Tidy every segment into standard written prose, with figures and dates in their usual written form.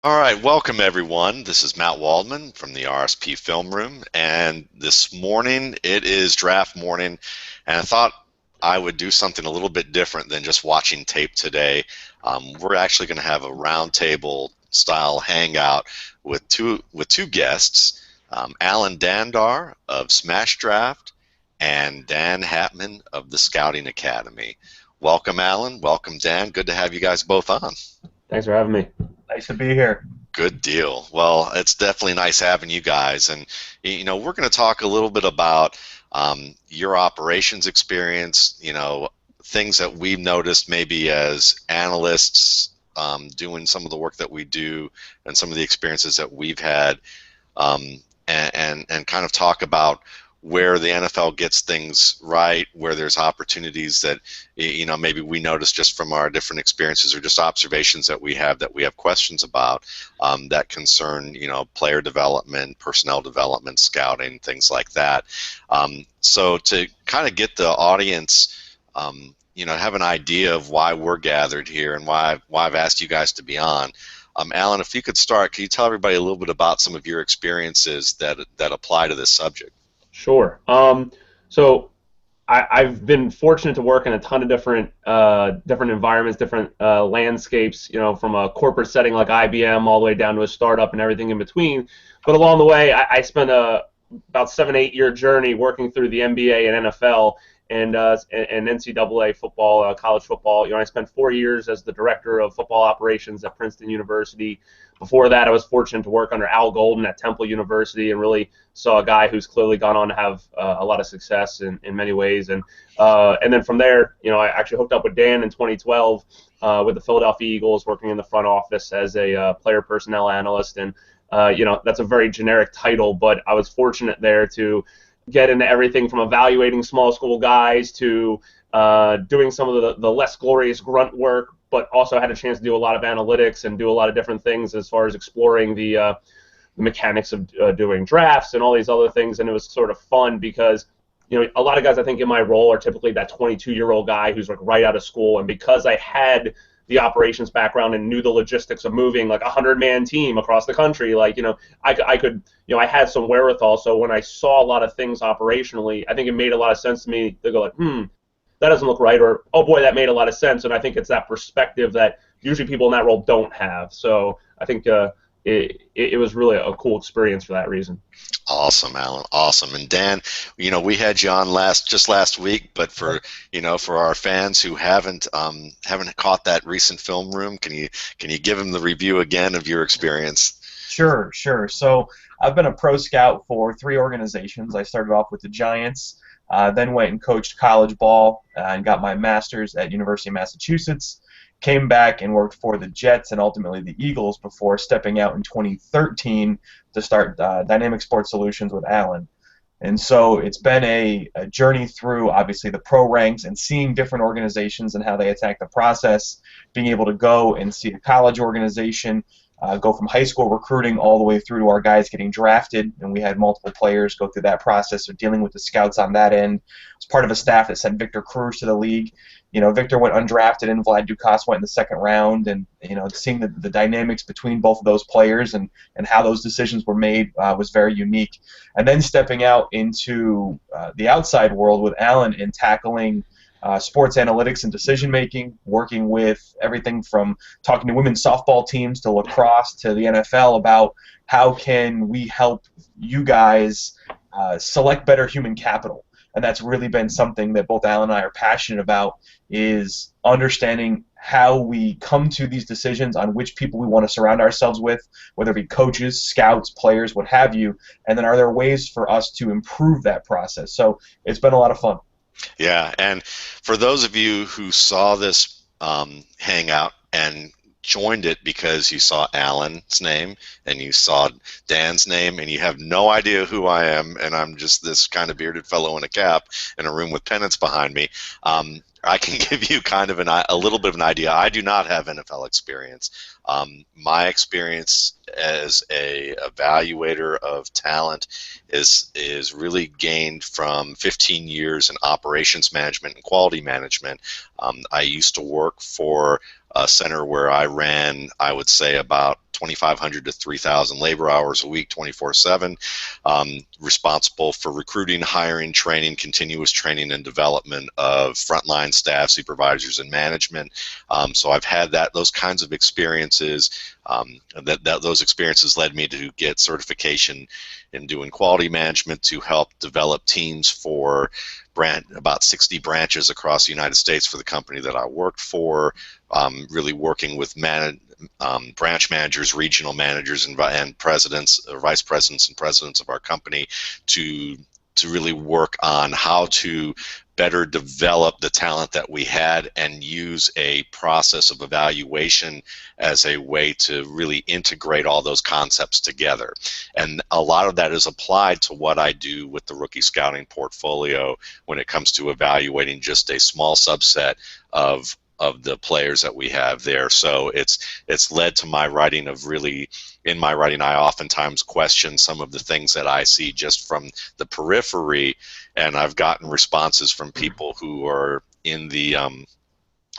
All right, welcome everyone. This is Matt Waldman from the RSP Film Room, and this morning it is draft morning, and I thought I would do something a little bit different than just watching tape today. We're actually going to have a roundtable style hangout with two guests, Alan Dandar of Smash Draft and Dan Hatman of the Scouting Academy. Welcome, Alan. Welcome, Dan. Good to have you guys both on. Thanks for having me. Nice to be here. Good deal. Well, it's definitely nice having you guys, and we're going to talk a little bit about your operations experience. Things that we've noticed maybe as analysts doing some of the work that we do, and some of the experiences that we've had, and kind of talk about where the NFL gets things right, where there's opportunities that maybe we notice just from our different experiences or just observations that we have questions about, that concern player development, personnel development, scouting, things like that. So to kind of get the audience have an idea of why we're gathered here and why I've asked you guys to be on. Alan, if you could start, can you tell everybody a little bit about some of your experiences that apply to this subject? Sure. I've been fortunate to work in a ton of different environments, different landscapes. From a corporate setting like IBM all the way down to a startup and everything in between. But along the way, I spent a about 7-8 year journey working through the NBA and NFL and NCAA football, college football. I spent 4 years as the director of football operations at Princeton University. Before that, I was fortunate to work under Al Golden at Temple University and really saw a guy who's clearly gone on to have a lot of success in many ways. And then from there, I actually hooked up with Dan in 2012 with the Philadelphia Eagles, working in the front office as a player personnel analyst. And that's a very generic title, but I was fortunate there to get into everything from evaluating small school guys to doing some of the less glorious grunt work, but also had a chance to do a lot of analytics and do a lot of different things as far as exploring the mechanics of doing drafts and all these other things. And it was sort of fun because a lot of guys I think in my role are typically that 22-year-old guy who's like right out of school. And because I had the operations background and knew the logistics of moving like a 100-man team across the country, I could, I had some wherewithal. So when I saw a lot of things operationally, I think it made a lot of sense to me to go like, that doesn't look right, or oh boy, that made a lot of sense. And I think it's that perspective that usually people in that role don't have. So I think it was really a cool experience for that reason. Awesome, Alan. Awesome. And Dan, we had you on last week, but for our fans who haven't caught that recent film room, can you give them the review again of your experience? Sure, sure. So I've been a pro scout for 3 organizations. I started off with the Giants, then went and coached college ball and got my master's at University of Massachusetts. Came back and worked for the Jets and ultimately the Eagles before stepping out in 2013 to start Dynamic Sports Solutions with Alan. And so it's been a journey through, obviously, the pro ranks and seeing different organizations and how they attack the process, being able to go and see a college organization, go from high school recruiting all the way through to our guys getting drafted, and we had multiple players go through that process of dealing with the scouts on that end. I was part of a staff that sent Victor Cruz to the league. Victor went undrafted and Vlad Dukas went in the second round, and seeing the dynamics between both of those players and how those decisions were made was very unique. And then stepping out into the outside world with Alan and tackling sports analytics and decision making, working with everything from talking to women's softball teams to lacrosse to the NFL about how can we help you guys select better human capital. And that's really been something that both Alan and I are passionate about, is understanding how we come to these decisions on which people we want to surround ourselves with, whether it be coaches, scouts, players, what have you, and then are there ways for us to improve that process. So it's been a lot of fun. Yeah, and for those of you who saw this hangout and joined it because you saw Alan's name and you saw Dan's name and you have no idea who I am, and I'm just this kind of bearded fellow in a cap in a room with pennants behind me, I can give you kind of a little bit of an idea. I do not have NFL experience. My experience as a evaluator of talent is really gained from 15 years in operations management and quality management. I used to work for a center where I ran, I would say, about 2,500 to 3,000 labor hours a week, 24/7. Responsible for recruiting, hiring, training, continuous training and development of frontline staff, supervisors, and management. So I've had those kinds of experiences. Those experiences led me to get certification in doing quality management to help develop teams for about 60 branches across the United States for the company that I worked for, really working with branch managers, regional managers, and presidents, vice presidents, and presidents of our company to really work on how to better develop the talent that we had and use a process of evaluation as a way to really integrate all those concepts together. And a lot of that is applied to what I do with the rookie scouting portfolio when it comes to evaluating just a small subset of the players that we have there. So it's led to my writing of really, in my writing, I oftentimes question some of the things that I see just from the periphery, and I've gotten responses from people who are in the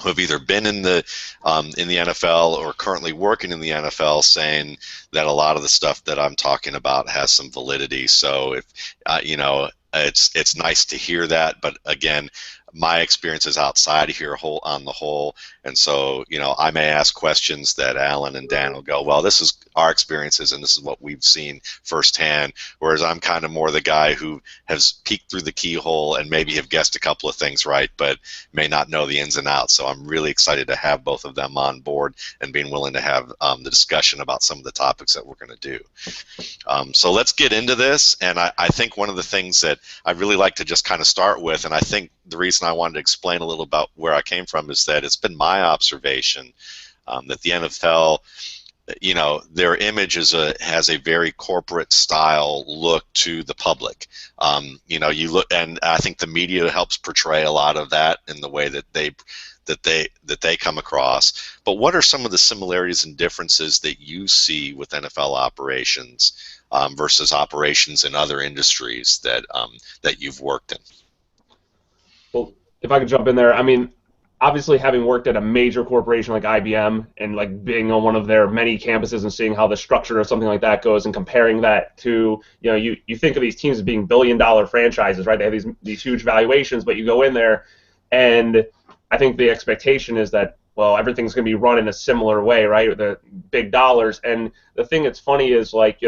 who have either been in the NFL or currently working in the NFL, saying that a lot of the stuff that I'm talking about has some validity. So if it's nice to hear that, but again, my experience is outside of here on the whole, and so I may ask questions that Alan and Dan will go, well, this is our experiences and this is what we've seen firsthand, whereas I'm kind of more the guy who has peeked through the keyhole and maybe have guessed a couple of things right, but may not know the ins and outs. So I'm really excited to have both of them on board and being willing to have the discussion about some of the topics that we're going to do. So let's get into this, and I think one of the things that I really like to just kind of start with, and I think the reason I wanted to explain a little about where I came from, is that it's been my observation that the NFL, their image has a very corporate style look to the public. You look, and I think the media helps portray a lot of that in the way that they come across. But what are some of the similarities and differences that you see with NFL operations versus operations in other industries that you've worked in? Well, if I could jump in there, I mean, obviously having worked at a major corporation like IBM and like being on one of their many campuses and seeing how the structure of something like that goes and comparing that to, you think of these teams as being billion-dollar franchises, right? They have these huge valuations, but you go in there and I think the expectation is that, well, everything's going to be run in a similar way, right? With the big dollars. And the thing that's funny is, like,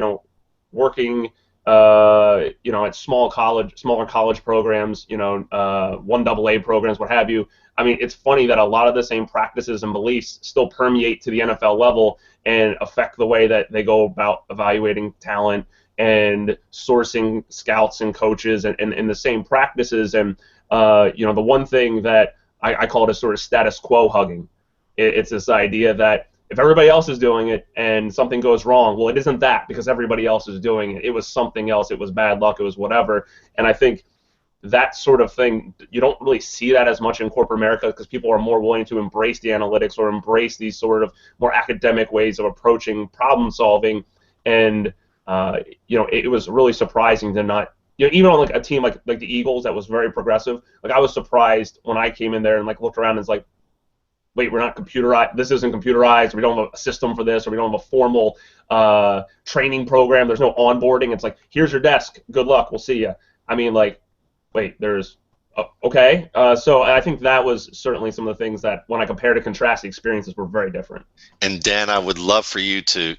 working at smaller college programs, 1AA programs, what have you. I mean, it's funny that a lot of the same practices and beliefs still permeate to the NFL level and affect the way that they go about evaluating talent and sourcing scouts and coaches and the same practices. And, the one thing that I call it a sort of status quo hugging. It's this idea that if everybody else is doing it and something goes wrong, well, it isn't that because everybody else is doing it. It was something else. It was bad luck. It was whatever. And I think that sort of thing, you don't really see that as much in corporate America because people are more willing to embrace the analytics or embrace these sort of more academic ways of approaching problem solving. And, it was really surprising to not, even on like a team like the Eagles that was very progressive. Like I was surprised when I came in there and like looked around and it's like, wait, we're not computerized. This isn't computerized. We don't have a system for this, or we don't have a formal training program. There's no onboarding. It's like, here's your desk. Good luck. We'll see you. I mean, like, wait, there's okay. So I think that was certainly some of the things that, when I compare to contrast, the experiences were very different. And Dan, I would love for you to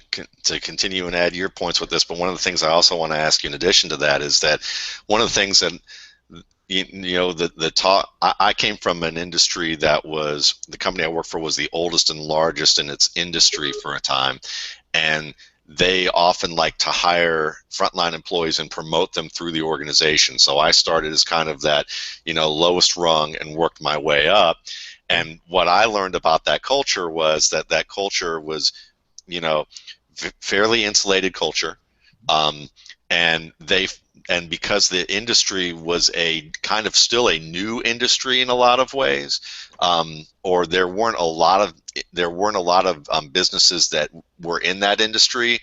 continue and add your points with this. But one of the things I also want to ask you, in addition to that, is that one of the things that the talk. I came from an industry that was, the company I worked for was the oldest and largest in its industry for a time, and they often like to hire frontline employees and promote them through the organization. So I started as kind of that, lowest rung and worked my way up. And what I learned about that culture was that culture was, fairly insulated culture, and because the industry was a kind of still a new industry in a lot of ways, or there weren't a lot of businesses that were in that industry.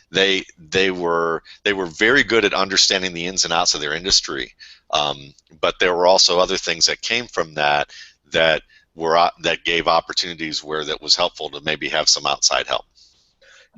They were very good at understanding the ins and outs of their industry, but there were also other things that came from that gave opportunities where that was helpful to maybe have some outside help.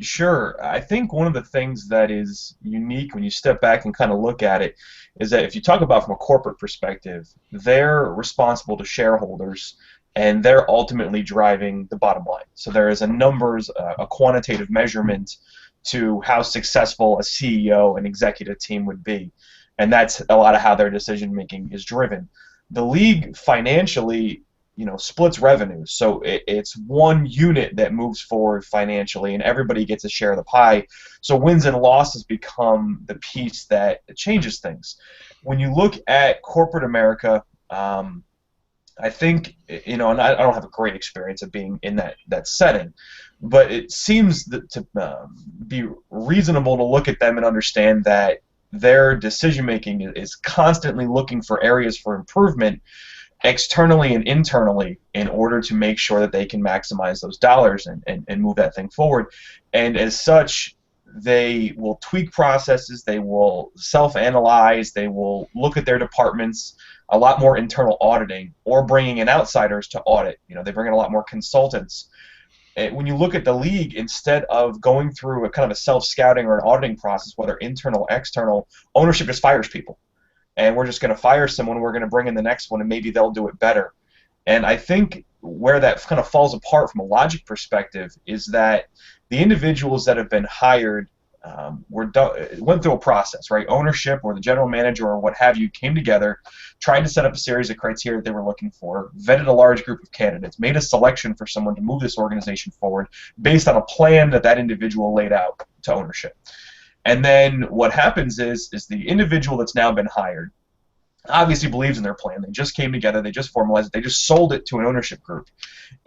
Sure. I think one of the things that is unique when you step back and kind of look at it is that if you talk about from a corporate perspective, they're responsible to shareholders and they're ultimately driving the bottom line. So there is a numbers, a quantitative measurement to how successful a CEO and executive team would be. And that's a lot of how their decision making is driven. The league financially, splits revenue. So it's one unit that moves forward financially, and everybody gets a share of the pie. So wins and losses become the piece that changes things. When you look at corporate America, I think, and I don't have a great experience of being in that setting, but it seems to be reasonable to look at them and understand that their decision making is constantly looking for areas for improvement externally and internally in order to make sure that they can maximize those dollars and move that thing forward. And as such, they will tweak processes, they will self-analyze, they will look at their departments, a lot more internal auditing, or bringing in outsiders to audit. They bring in a lot more consultants. When you look at the league, instead of going through a kind of a self-scouting or an auditing process, whether internal or external, ownership just fires people. And we're just going to fire someone, we're going to bring in the next one, and maybe they'll do it better. And I think where that kind of falls apart from a logic perspective is that the individuals that have been hired went through a process, right? Ownership or the general manager or what have you came together, tried to set up a series of criteria that they were looking for, vetted a large group of candidates, made a selection for someone to move this organization forward based on a plan that that individual laid out to ownership. And then what happens is the individual that's now been hired obviously believes in their plan. They just came together, they just formalized it, they just sold it to an ownership group.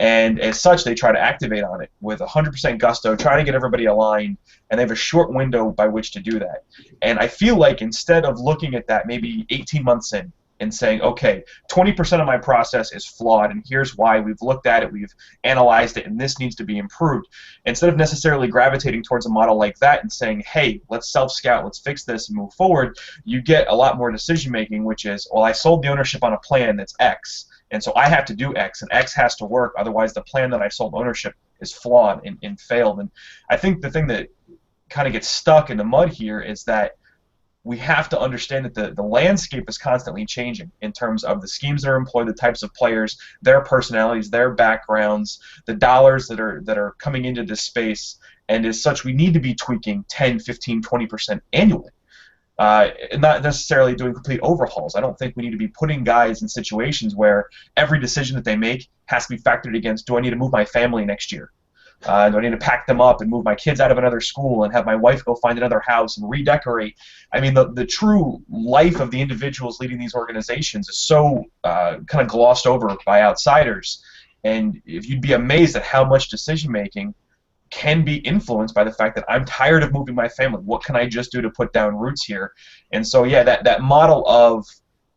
And as such, they try to activate on it with 100% gusto, trying to get everybody aligned, and they have a short window by which to do that. And I feel like instead of looking at that maybe 18 months in, and saying, okay, 20% of my process is flawed, and here's why. We've looked at it, we've analyzed it, and this needs to be improved. Instead of necessarily gravitating towards a model like that and saying, hey, let's self-scout, let's fix this and move forward, you get a lot more decision-making, which is, well, I sold the ownership on a plan that's X, and so I have to do X, and X has to work, otherwise the plan that I sold ownership is flawed and failed. And I think the thing that kind of gets stuck in the mud here is that we have to understand that the landscape is constantly changing in terms of the schemes that are employed, the types of players, their personalities, their backgrounds, the dollars that are coming into this space, and as such, we need to be tweaking 10, 15, 20% annually. Not necessarily doing complete overhauls. I don't think we need to be putting guys in situations where every decision that they make has to be factored against, do I need to move my family next year? Do I need to pack them up and move my kids out of another school and have my wife go find another house and redecorate? I mean, the true life of the individuals leading these organizations is so kind of glossed over by outsiders. And if you'd be amazed at how much decision-making can be influenced by the fact that I'm tired of moving my family. What can I just do to put down roots here? And so, yeah, that model of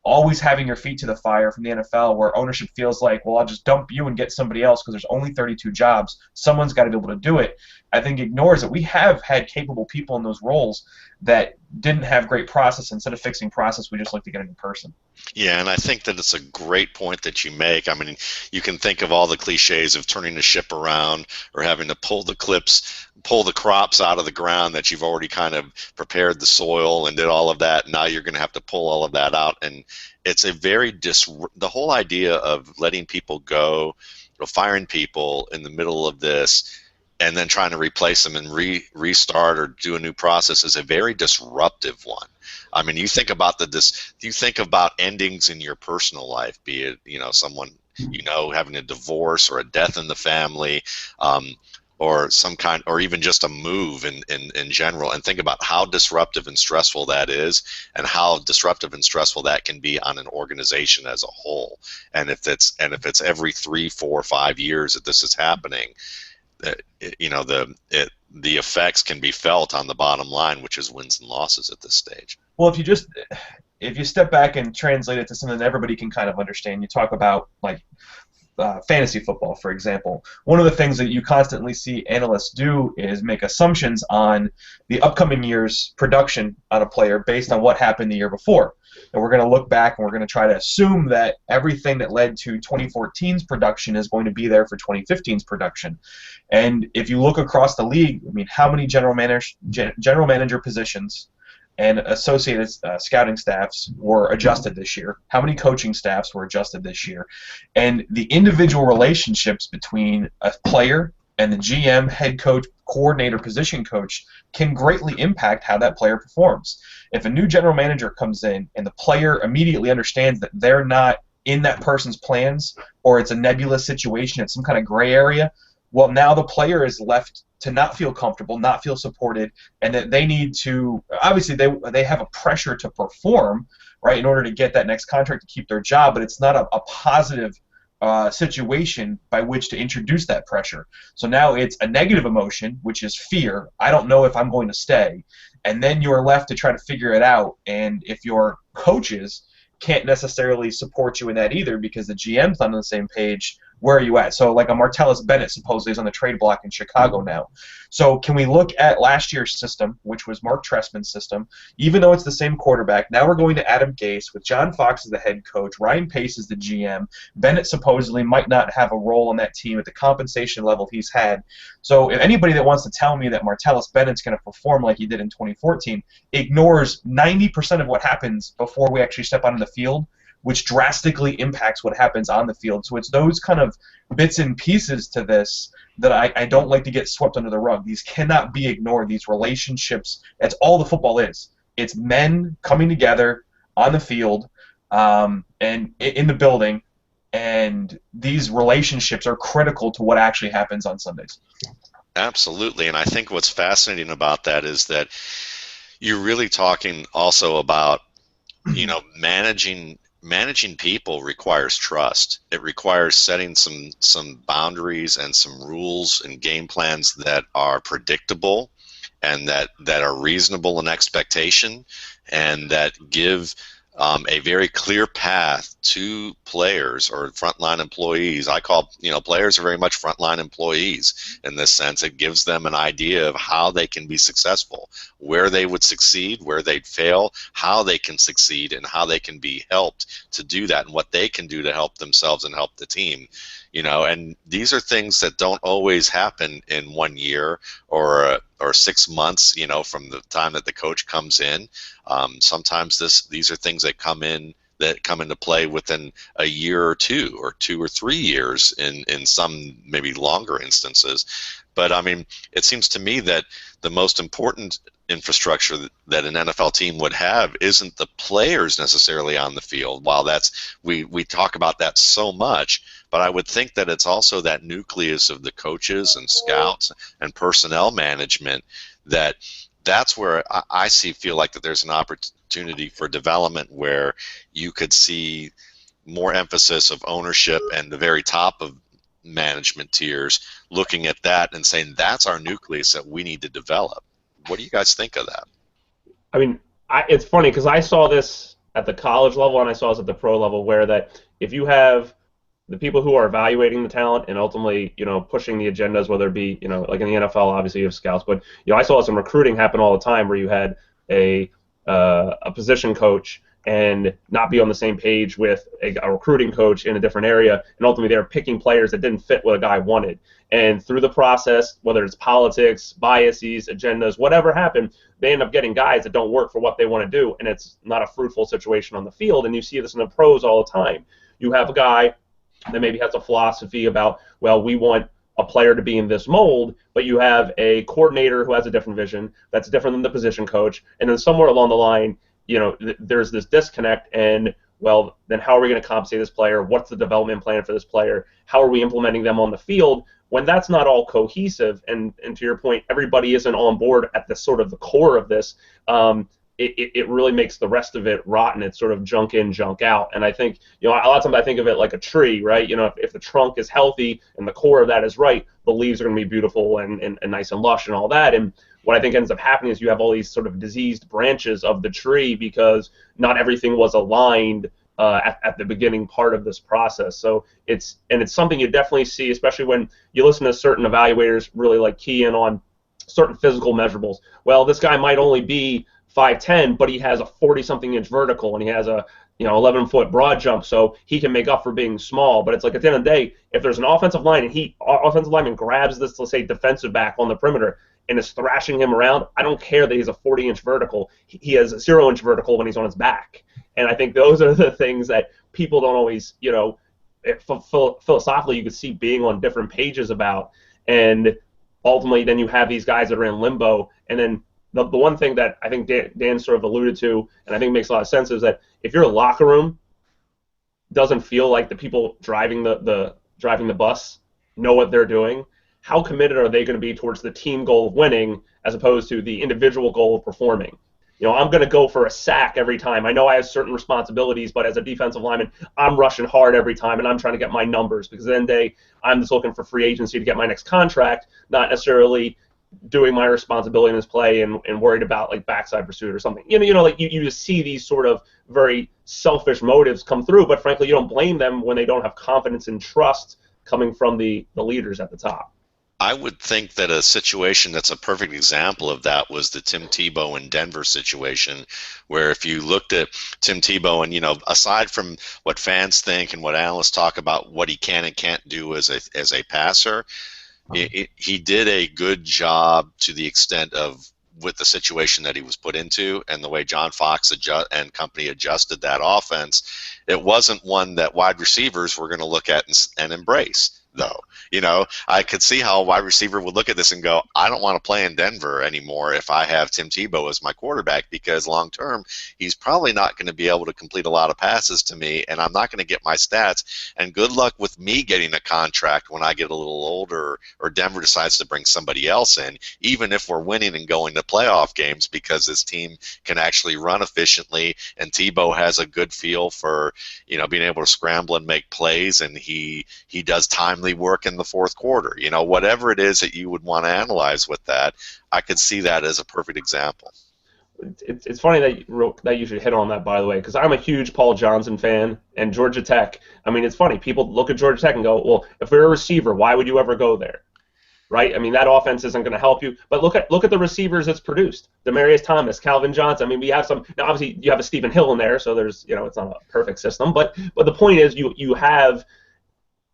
always having your feet to the fire from the NFL, where ownership feels like, well, I'll just dump you and get somebody else because there's only 32 jobs. Someone's got to be able to do it. I think ignores that we have had capable people in those roles that didn't have great process. Instead of fixing process, we just look to get a new person. Yeah, and I think that it's a great point that you make. I mean, you can think of all the cliches of turning the ship around or having to pull the crops out of the ground that you've already kind of prepared the soil and did all of that. Now you're going to have to pull all of that out, and it's a very the whole idea of letting people go, or firing people in the middle of this, and then trying to replace them and restart or do a new process is a very disruptive one. I mean, you think about you think about endings in your personal life, be it someone having a divorce or a death in the family, or some kind, or even just a move in general, and think about how disruptive and stressful that is, and how disruptive and stressful that can be on an organization as a whole. And if it's every 3, 4, 5 years that this is happening, the effects can be felt on the bottom line, which is wins and losses at this stage. Well, if you step back and translate it to something that everybody can kind of understand, you talk about like fantasy football, for example. One of the things that you constantly see analysts do is make assumptions on the upcoming year's production on a player based on what happened the year before. And we're going to look back and we're going to try to assume that everything that led to 2014's production is going to be there for 2015's production. And if you look across the league, I mean, how many general manager positions and associated scouting staffs were adjusted this year? How many coaching staffs were adjusted this year? And the individual relationships between a player and the GM, head coach, coordinator, position coach can greatly impact how that player performs. If a new general manager comes in and the player immediately understands that they're not in that person's plans, or it's a nebulous situation, it's some kind of gray area, well, now the player is left to not feel comfortable, not feel supported, and that they need to, obviously they have a pressure to perform, right, in order to get that next contract to keep their job, but it's not a positive situation by which to introduce that pressure. So now it's a negative emotion, which is fear. I don't know if I'm going to stay. And then you're left to try to figure it out. And if your coaches can't necessarily support you in that either because the GM's not on the same page, where are you at? So like a Martellus Bennett supposedly is on the trade block in Chicago now. So can we look at last year's system, which was Mark Trestman's system, even though it's the same quarterback, now we're going to Adam Gase with John Fox as the head coach, Ryan Pace as the GM, Bennett supposedly might not have a role on that team at the compensation level he's had. So if anybody that wants to tell me that Martellus Bennett's going to perform like he did in 2014 ignores 90% of what happens before we actually step onto the field, which drastically impacts what happens on the field. So it's those kind of bits and pieces to this that I don't like to get swept under the rug. These cannot be ignored, these relationships. That's all the football is. It's men coming together on the field and in the building, and these relationships are critical to what actually happens on Sundays. Absolutely, and I think what's fascinating about that is that you're really talking also about, managing people requires trust. It requires setting some boundaries and some rules and game plans that are predictable and that are reasonable in expectation and that give a very clear path to players or frontline employees. I call, players are very much frontline employees in this sense. It gives them an idea of how they can be successful, where they would succeed, where they'd fail, how they can succeed, and how they can be helped to do that, and what they can do to help themselves and help the team. And these are things that don't always happen in 1 year or 6 months, from the time that the coach comes in. Sometimes these are things that come into play within a year or 2 or 3 years in some maybe longer instances. But I mean, it seems to me that the most important infrastructure that an NFL team would have isn't the players necessarily on the field. While we talk about that so much, but I would think that it's also that nucleus of the coaches and scouts and personnel management that's where I feel like that there's an opportunity for development where you could see more emphasis of ownership and the very top of management tiers looking at that and saying that's our nucleus that we need to develop. What do you guys think of that? I mean, it's funny because I saw this at the college level and I saw this at the pro level, where that if you have the people who are evaluating the talent and ultimately, pushing the agendas, whether it be, like in the NFL, obviously you have scouts, but I saw some recruiting happen all the time where you had a position coach and not be on the same page with a recruiting coach in a different area, and ultimately they're picking players that didn't fit what a guy wanted. And through the process, whether it's politics, biases, agendas, whatever happened, they end up getting guys that don't work for what they want to do, and it's not a fruitful situation on the field. And you see this in the pros all the time. You have a guy that maybe has a philosophy about, well, we want a player to be in this mold, but you have a coordinator who has a different vision that's different than the position coach, and then somewhere along the line, there's this disconnect, and well, then how are we going to compensate this player? What's the development plan for this player? How are we implementing them on the field? When that's not all cohesive, and to your point, everybody isn't on board at the sort of the core of this, it really makes the rest of it rotten. It's sort of junk in, junk out. And I think, a lot of times I think of it like a tree, right? If the trunk is healthy and the core of that is right, the leaves are going to be beautiful and nice and lush and all that. And what I think ends up happening is you have all these sort of diseased branches of the tree because not everything was aligned at the beginning part of this process. So it's something you definitely see, especially when you listen to certain evaluators really like key in on certain physical measurables. Well, this guy might only be 5'10", but he has a 40-something inch vertical, and he has a 11-foot broad jump, so he can make up for being small. But it's like at the end of the day, if there's an offensive line and offensive lineman grabs this, let's say, defensive back on the perimeter and is thrashing him around, I don't care that he's a 40-inch vertical. He has a 0-inch vertical when he's on his back. And I think those are the things that people don't always, philosophically you could see being on different pages about. And ultimately then you have these guys that are in limbo. And then the one thing that I think Dan sort of alluded to, and I think makes a lot of sense, is that if your locker room doesn't feel like the people driving the bus know what they're doing, how committed are they going to be towards the team goal of winning as opposed to the individual goal of performing? I'm going to go for a sack every time. I know I have certain responsibilities, but as a defensive lineman, I'm rushing hard every time, and I'm trying to get my numbers because at the end of the day, I'm just looking for free agency to get my next contract, not necessarily doing my responsibility in this play and worried about like backside pursuit or something. You just see these sort of very selfish motives come through, but frankly, you don't blame them when they don't have confidence and trust coming from the leaders at the top. I would think that a situation that's a perfect example of that was the Tim Tebow in Denver situation, where if you looked at Tim Tebow and, aside from what fans think and what analysts talk about what he can and can't do as a passer, he did a good job to the extent of with the situation that he was put into and the way John Fox and company adjusted that offense. It wasn't one that wide receivers were going to look at and embrace. Though, I could see how a wide receiver would look at this and go, I don't want to play in Denver anymore if I have Tim Tebow as my quarterback, because long term, he's probably not going to be able to complete a lot of passes to me, and I'm not going to get my stats. And good luck with me getting a contract when I get a little older or Denver decides to bring somebody else in, even if we're winning and going to playoff games, because this team can actually run efficiently, and Tebow has a good feel for, being able to scramble and make plays, and he does timely work in the fourth quarter. Whatever it is that you would want to analyze with that, I could see that as a perfect example. It's funny that you should hit on that, by the way, because I'm a huge Paul Johnson fan, and Georgia Tech. I mean, it's funny. People look at Georgia Tech and go, well, if we're a receiver, why would you ever go there? Right? I mean, that offense isn't going to help you. But look at the receivers it's produced. Demarius Thomas, Calvin Johnson. I mean, we have some. Now, obviously, you have a Stephen Hill in there, so there's, it's not a perfect system. But the point is, you have,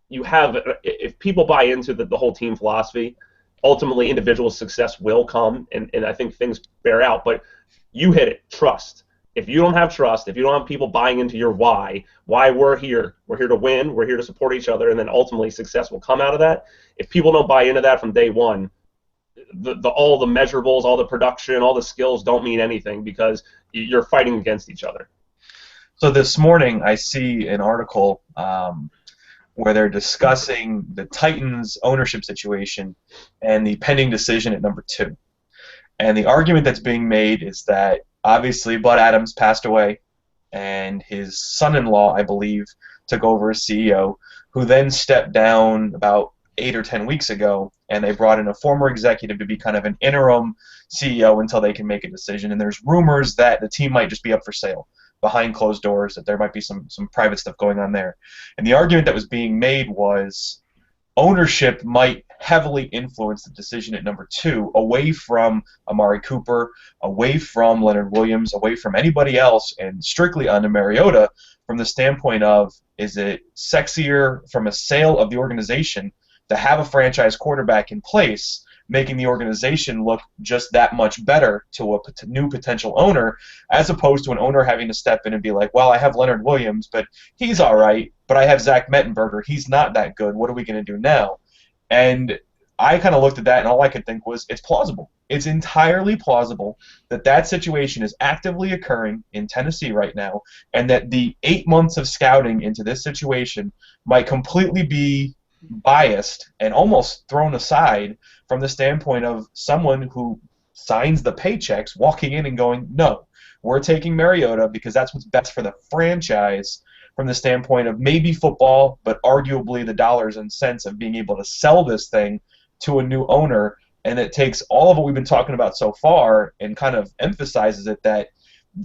if people buy into the whole team philosophy, ultimately individual success will come, and I think things bear out. But you hit it, trust. If you don't have trust, if you don't have people buying into your why we're here to win, we're here to support each other, and then ultimately success will come out of that. If people don't buy into that from day one, all the measurables, all the production, all the skills don't mean anything because you're fighting against each other. So this morning I see an article where they're discussing the Titans ownership situation and the pending decision at number 2. And the argument that's being made is that obviously Bud Adams passed away and his son-in-law, I believe, took over as CEO, who then stepped down about 8 or 10 weeks ago, and they brought in a former executive to be kind of an interim CEO until they can make a decision. And there's rumors that the team might just be up for sale behind closed doors, that there might be some private stuff going on there. And the argument that was being made was ownership might heavily influence the decision at number 2, away from Amari Cooper, away from Leonard Williams, away from anybody else, and strictly onto Mariota from the standpoint of, is it sexier from a sale of the organization to have a franchise quarterback in place, making the organization look just that much better to a new potential owner, as opposed to an owner having to step in and be like, well, I have Leonard Williams, but he's all right, but I have Zach Mettenberger, he's not that good, what are we going to do now? And I kind of looked at that, and all I could think was, it's plausible. It's entirely plausible that that situation is actively occurring in Tennessee right now, and that the 8 months of scouting into this situation might completely be biased and almost thrown aside from the standpoint of someone who signs the paychecks walking in and going, no, we're taking Mariota because that's what's best for the franchise from the standpoint of maybe football, but arguably the dollars and cents of being able to sell this thing to a new owner. And it takes all of what we've been talking about so far and kind of emphasizes it, that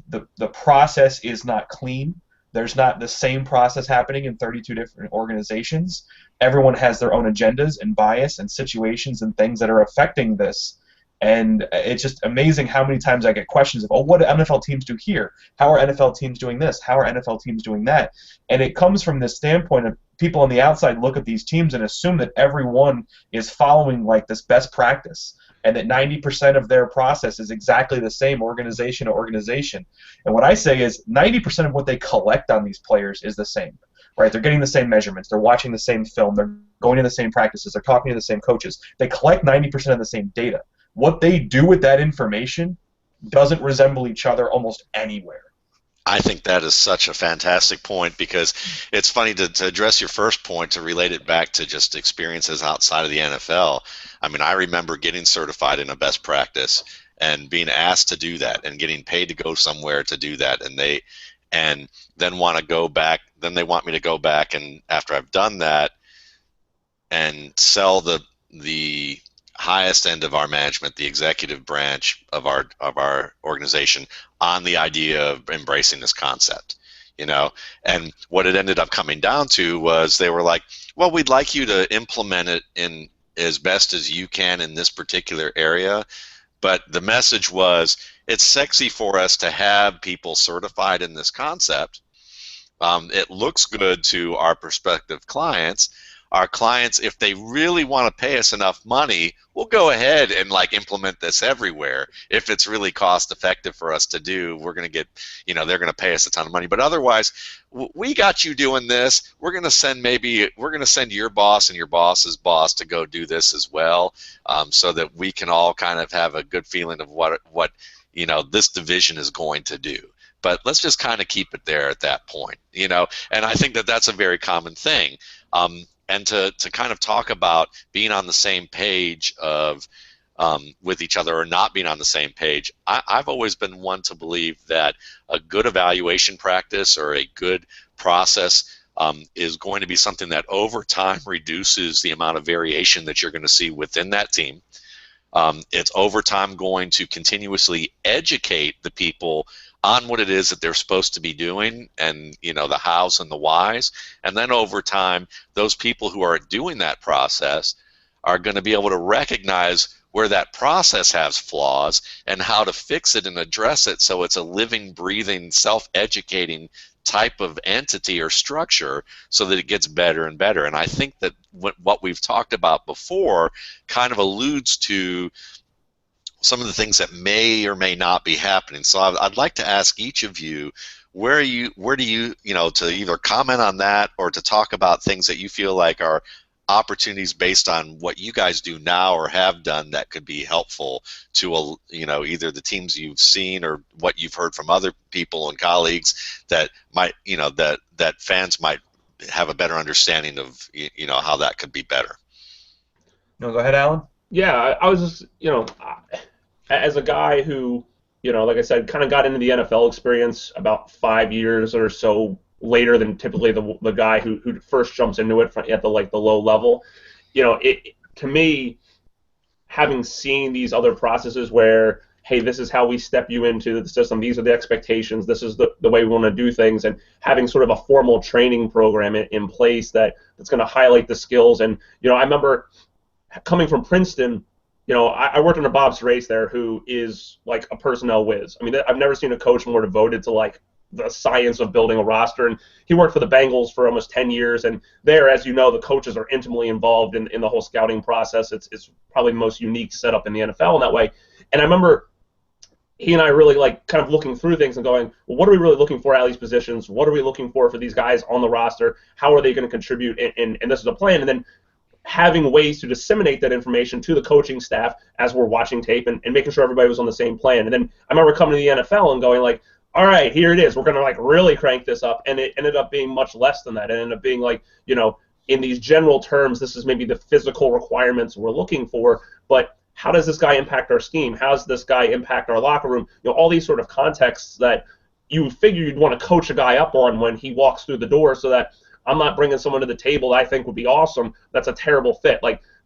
the process is not clean. There's not the same process happening in 32 different organizations. Everyone has their own agendas and bias and situations and things that are affecting this. And it's just amazing how many times I get questions of, oh, what do NFL teams do here? How are NFL teams doing this? How are NFL teams doing that? And it comes from this standpoint of people on the outside look at these teams and assume that everyone is following like this best practice, and that 90% of their process is exactly the same organization to organization. And what I say is 90% of what they collect on these players is the same. Right? They're getting the same measurements. They're watching the same film. They're going to the same practices. They're talking to the same coaches. They collect 90% of the same data. What they do with that information doesn't resemble each other almost anywhere. I think that is such a fantastic point, because it's funny to address your first point, to relate it back to just experiences outside of the NFL. I mean, I remember getting certified in a best practice and being asked to do that and getting paid to go somewhere to do that, and then want to go back. Then they want me to go back, and after I've done that, and sell the highest end of our management, the executive branch of our organization, on the idea of embracing this concept, and what it ended up coming down to was they were like, well, we'd like you to implement it in as best as you can in this particular area, but the message was, it's sexy for us to have people certified in this concept. It looks good to our prospective clients. Our clients, if they really want to pay us enough money, we'll go ahead and implement this everywhere. If it's really cost effective for us to do, we're going to get, they're going to pay us a ton of money. But otherwise, we got you doing this. We're going to send your boss and your boss's boss to go do this as well, so that we can all kind of have a good feeling of what this division is going to do. But let's just kind of keep it there at that point, and I think that that's a very common thing. And to kind of talk about being on the same page with each other, or not being on the same page, I've always been one to believe that a good evaluation practice or a good process is going to be something that over time reduces the amount of variation that you're going to see within that team. It's over time going to continuously educate the people on what it is that they're supposed to be doing, and the hows and the whys. And then over time, those people who are doing that process are going to be able to recognize where that process has flaws and how to fix it and address it, so it's a living, breathing, self-educating type of entity or structure, so that it gets better and better. And I think that what we've talked about before kind of alludes to some of the things that may or may not be happening. So I'd like to ask each of you, where do you, to either comment on that or to talk about things that you feel like are opportunities based on what you guys do now or have done that could be helpful to either the teams you've seen or what you've heard from other people and colleagues that might that fans might have a better understanding of how that could be better. No, go ahead, Alan. Yeah, I was just as a guy who like I said, kind of got into the NFL experience about 5 years or so later than typically the guy who first jumps into it at the low level. To me, having seen these other processes where, hey, this is how we step you into the system, these are the expectations, this is the way we want to do things, and having sort of a formal training program in place that's going to highlight the skills. And I remember coming from Princeton, I worked under Bob Strace there, who is like a personnel whiz. I mean, I've never seen a coach more devoted to the science of building a roster. And he worked for the Bengals for almost 10 years. And there, as you know, the coaches are intimately involved in the whole scouting process. It's probably the most unique setup in the NFL in that way. And I remember he and I really kind of looking through things and going, well, what are we really looking for at these positions? What are we looking for these guys on the roster? How are they going to contribute? And this is a plan. And then having ways to disseminate that information to the coaching staff as we're watching tape and making sure everybody was on the same plan. And then I remember coming to the NFL and going all right, here it is. We're going to really crank this up. And it ended up being much less than that. It ended up being in these general terms, this is maybe the physical requirements we're looking for, but how does this guy impact our scheme? How does this guy impact our locker room? All these sort of contexts that you figure you'd want to coach a guy up on when he walks through the door, so that I'm not bringing someone to the table that I think would be awesome. That's a terrible fit.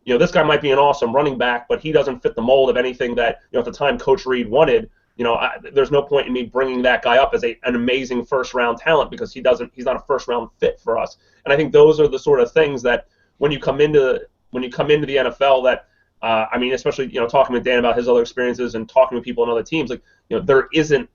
This guy might be an awesome running back, but he doesn't fit the mold of anything that, at the time Coach Reed wanted. there's no point in me bringing that guy up as an amazing first-round talent because he's not a first-round fit for us. And I think those are the sort of things that when you come into the NFL that especially talking with Dan about his other experiences and talking with people on other teams, like there isn't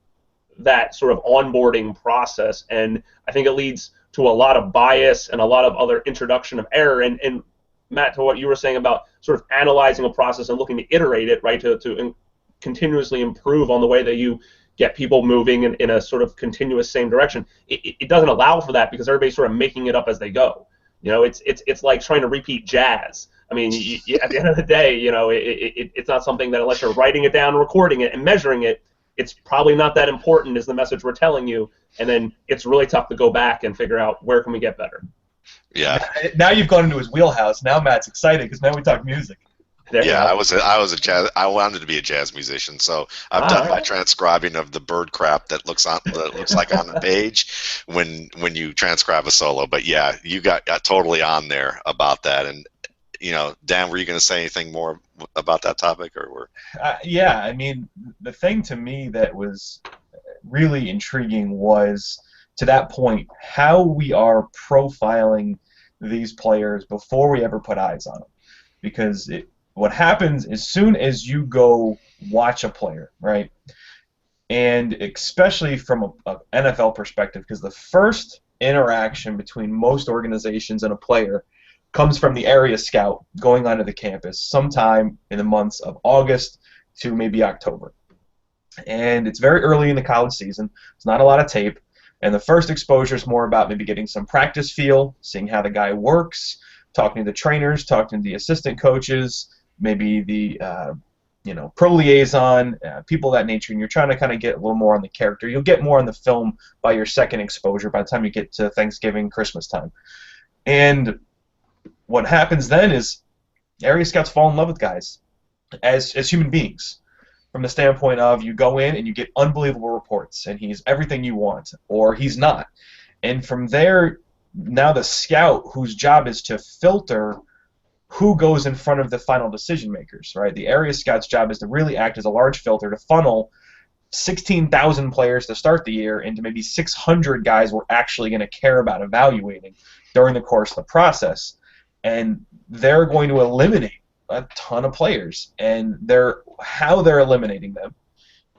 that sort of onboarding process, and I think it leads to a lot of bias and a lot of other introduction of error. And Matt, to what you were saying about sort of analyzing a process and looking to iterate it, right, to continuously improve on the way that you get people moving in a sort of continuous same direction. It doesn't allow for that because everybody's sort of making it up as they go. It's like trying to repeat jazz. I mean, at the end of the day, it's not something that unless you're writing it down, recording it, and measuring it, it's probably not that important as the message we're telling you. And then it's really tough to go back and figure out where can we get better. Yeah. Now you've gone into his wheelhouse. Now Matt's excited because now we talk music. I wanted to be a jazz musician, so I've done my transcribing of the bird crap that looks like on the page when you transcribe a solo. But yeah, you got totally on there about that. And Dan, were you going to say anything more about that topic, or? Yeah, I mean, the thing to me that was really intriguing was, to that point, how we are profiling these players before we ever put eyes on them. Because what happens as soon as you go watch a player, right, and especially from an NFL perspective, because the first interaction between most organizations and a player comes from the area scout going onto the campus sometime in the months of August to maybe October. And it's very early in the college season. There's not a lot of tape. And the first exposure is more about maybe getting some practice feel, seeing how the guy works, talking to the trainers, talking to the assistant coaches, maybe the pro liaison, people of that nature, and you're trying to kind of get a little more on the character. You'll get more on the film by your second exposure by the time you get to Thanksgiving, Christmas time. And what happens then is area scouts fall in love with guys as human beings, from the standpoint of you go in and you get unbelievable reports and he's everything you want, or he's not. And from there, now the scout, whose job is to filter who goes in front of the final decision makers, right? The area scout's job is to really act as a large filter to funnel 16,000 players to start the year into maybe 600 guys we're actually going to care about evaluating during the course of the process. And they're going to eliminate a ton of players, and how they're eliminating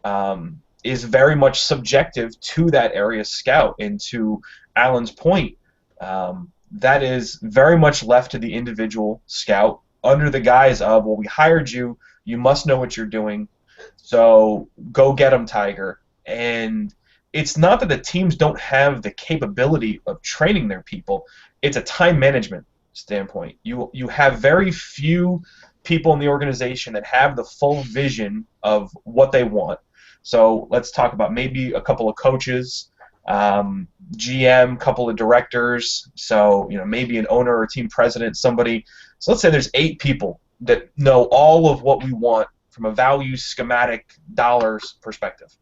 them is very much subjective to that area scout. And to Alan's point, that is very much left to the individual scout under the guise of, well, we hired you, you must know what you're doing, so go get them, Tiger. And it's not that the teams don't have the capability of training their people, it's a time management standpoint. You have very few people in the organization that have the full vision of what they want. So let's talk about maybe a couple of coaches, GM, couple of directors, so maybe an owner or team president, somebody. So let's say there's 8 people that know all of what we want from a value, schematic, dollars perspective.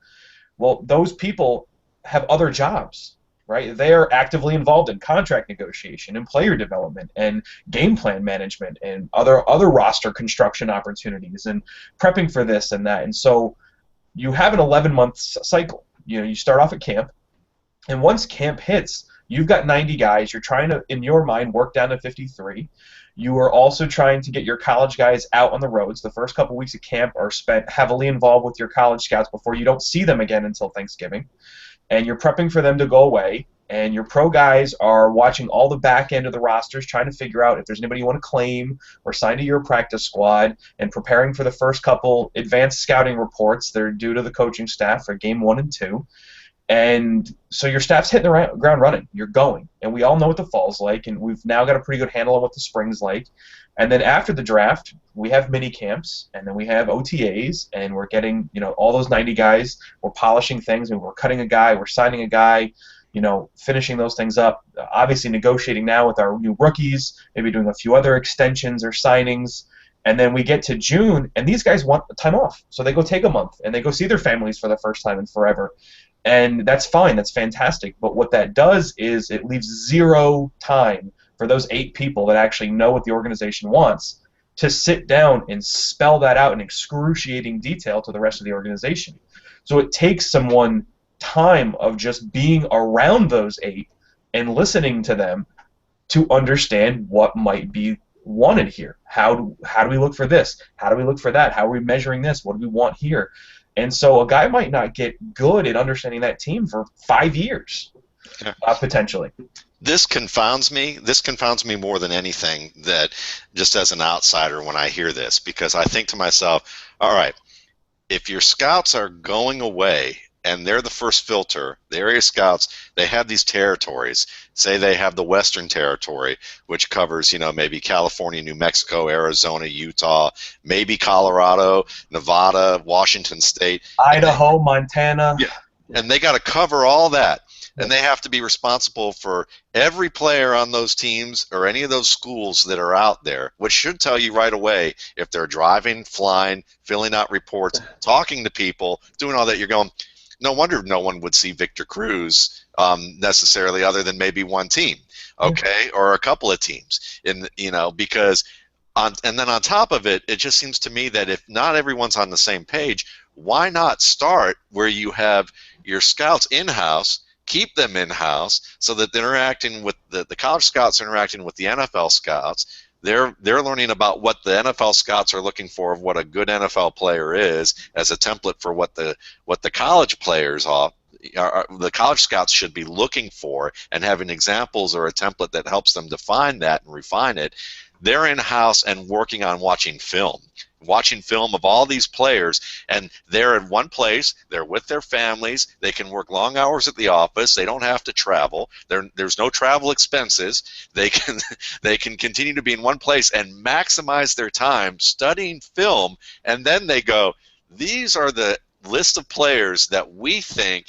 Well, those people have other jobs, right? They are actively involved in contract negotiation and player development and game plan management and other roster construction opportunities and prepping for this and that. And so you have an 11-month cycle. You start off at camp, and once camp hits, you've got 90 guys. You're trying to, in your mind, work down to 53. You are also trying to get your college guys out on the roads. The first couple weeks of camp are spent heavily involved with your college scouts before you don't see them again until Thanksgiving. And you're prepping for them to go away, and your pro guys are watching all the back end of the rosters, trying to figure out if there's anybody you want to claim or sign to your practice squad, and preparing for the first couple advanced scouting reports that are due to the coaching staff for game 1 and 2. And so your staff's hitting the ground running. You're going. And we all know what the fall's like, and we've now got a pretty good handle on what the spring's like. And then after the draft, we have mini camps, and then we have OTAs, and we're getting, all those 90 guys. We're polishing things, and we're cutting a guy, we're signing a guy, finishing those things up. Obviously negotiating now with our new rookies, maybe doing a few other extensions or signings. And then we get to June, and these guys want time off. So they go take a month, and they go see their families for the first time in forever. And that's fine. That's fantastic. But what that does is it leaves zero time for those 8 people that actually know what the organization wants to sit down and spell that out in excruciating detail to the rest of the organization. So it takes someone time of just being around those 8 and listening to them to understand what might be wanted here. How do we look for this? How do we look for that? How are we measuring this? What do we want here? And so a guy might not get good at understanding that team for 5 years, potentially. This confounds me. This confounds me more than anything, that just as an outsider when I hear this, because I think to myself, all right, if your scouts are going away and they're the first filter, the area scouts, they have these territories. Say they have the Western Territory, which covers, maybe California, New Mexico, Arizona, Utah, maybe Colorado, Nevada, Washington State. Idaho, Montana. Yeah, and they got to cover all that. And they have to be responsible for every player on those teams or any of those schools that are out there, which should tell you right away if they're driving, flying, filling out reports, talking to people, doing all that. You're going, no wonder no one would see Victor Cruz necessarily, other than maybe one team, okay, or a couple of teams, because and then on top of it, it just seems to me that if not everyone's on the same page, why not start where you have your scouts in-house? Keep them in-house so that they're interacting with the college scouts are interacting with the NFL scouts. They're learning about what the NFL scouts are looking for, of what a good NFL player is, as a template for what the college players are. The college scouts should be looking for, and having examples or a template that helps them define that and refine it. They're in-house and working on watching film of all these players, and they're in one place, they're with their families, they can work long hours at the office, they don't have to travel, there's no travel expenses, they can continue to be in one place and maximize their time studying film, and then they go, these are the list of players that we think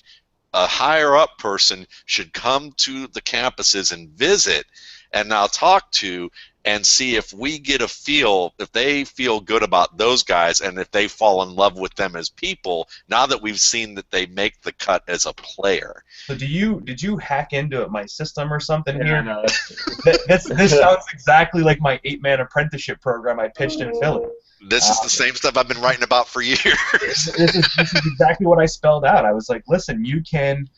a higher up person should come to the campuses and visit and now talk to, and see if we get a feel, if they feel good about those guys, and if they fall in love with them as people, now that we've seen that they make the cut as a player. So did you hack into my system or something here? No. This sounds exactly like my 8-man apprenticeship program I pitched in Philly. This is the same stuff I've been writing about for years. This is exactly what I spelled out. I was like, listen, you can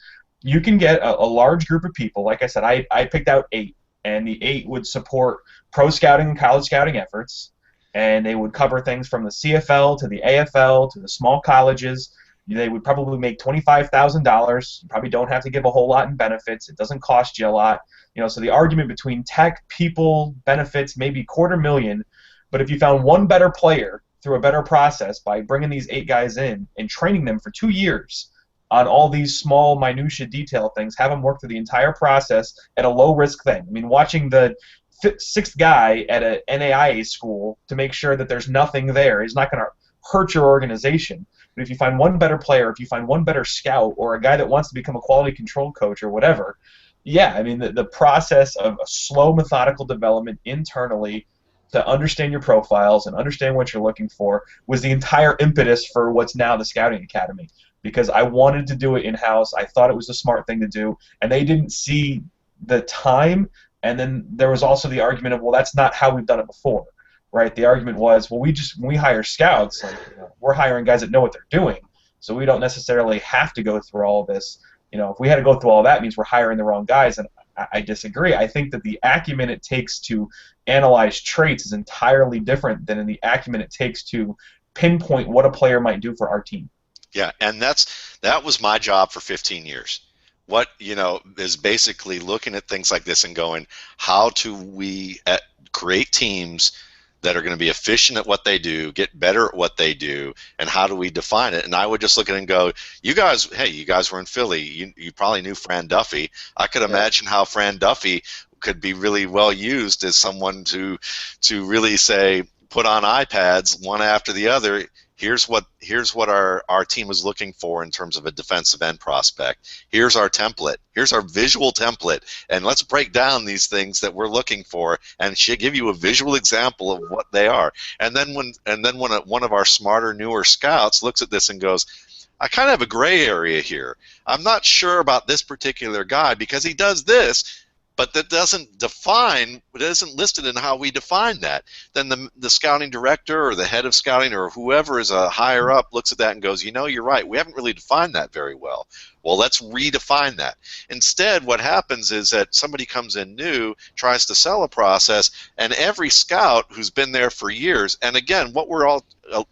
get a large group of people. Like I said, I picked out 8. And the 8 would support pro scouting and college scouting efforts, and they would cover things from the CFL to the AFL to the small colleges. They would probably make $25,000. You probably don't have to give a whole lot in benefits. It doesn't cost you a lot. So the argument between tech, people, benefits, maybe $250,000, but if you found one better player through a better process by bringing these 8 guys in and training them for 2 years on all these small minutia detail things, have them work through the entire process at a low-risk thing. I mean, watching the 6th guy at an NAIA school to make sure that there's nothing there is not going to hurt your organization. But if you find one better player, if you find one better scout, or a guy that wants to become a quality control coach or whatever, yeah, I mean, the process of a slow, methodical development internally to understand your profiles and understand what you're looking for was the entire impetus for what's now the Scouting Academy. Because I wanted to do it in-house. I thought it was the smart thing to do, and they didn't see the time. And then there was also the argument of, well, that's not how we've done it before, right? The argument was, well, when we hire scouts, we're hiring guys that know what they're doing, so we don't necessarily have to go through all of this. If we had to go through all that, it means we're hiring the wrong guys, and I disagree. I think that the acumen it takes to analyze traits is entirely different than in the acumen it takes to pinpoint what a player might do for our team. Yeah, and that was my job for 15 years. What, is basically looking at things like this and going, how do we create teams that are going to be efficient at what they do, get better at what they do, and how do we define it? And I would just look at it and go, you guys were in Philly. You probably knew Fran Duffy. I could imagine how Fran Duffy could be really well used as someone to really say, put on iPads one after the other. Here's what our team is looking for in terms of a defensive end prospect. Here's our template. Here's our visual template, and let's break down these things that we're looking for, and she'll give you a visual example of what they are. And then when one of our smarter, newer scouts looks at this and goes, I kind of have a gray area here. I'm not sure about this particular guy because he does this. but that doesn't define, it isn't listed in how we define that. Then the scouting director or the head of scouting or whoever is a higher up looks at that and goes, you're right, we haven't really defined that very well. Well, let's redefine that. Instead, what happens is that somebody comes in new, tries to sell a process, and every scout who's been there for years, and again, what we're all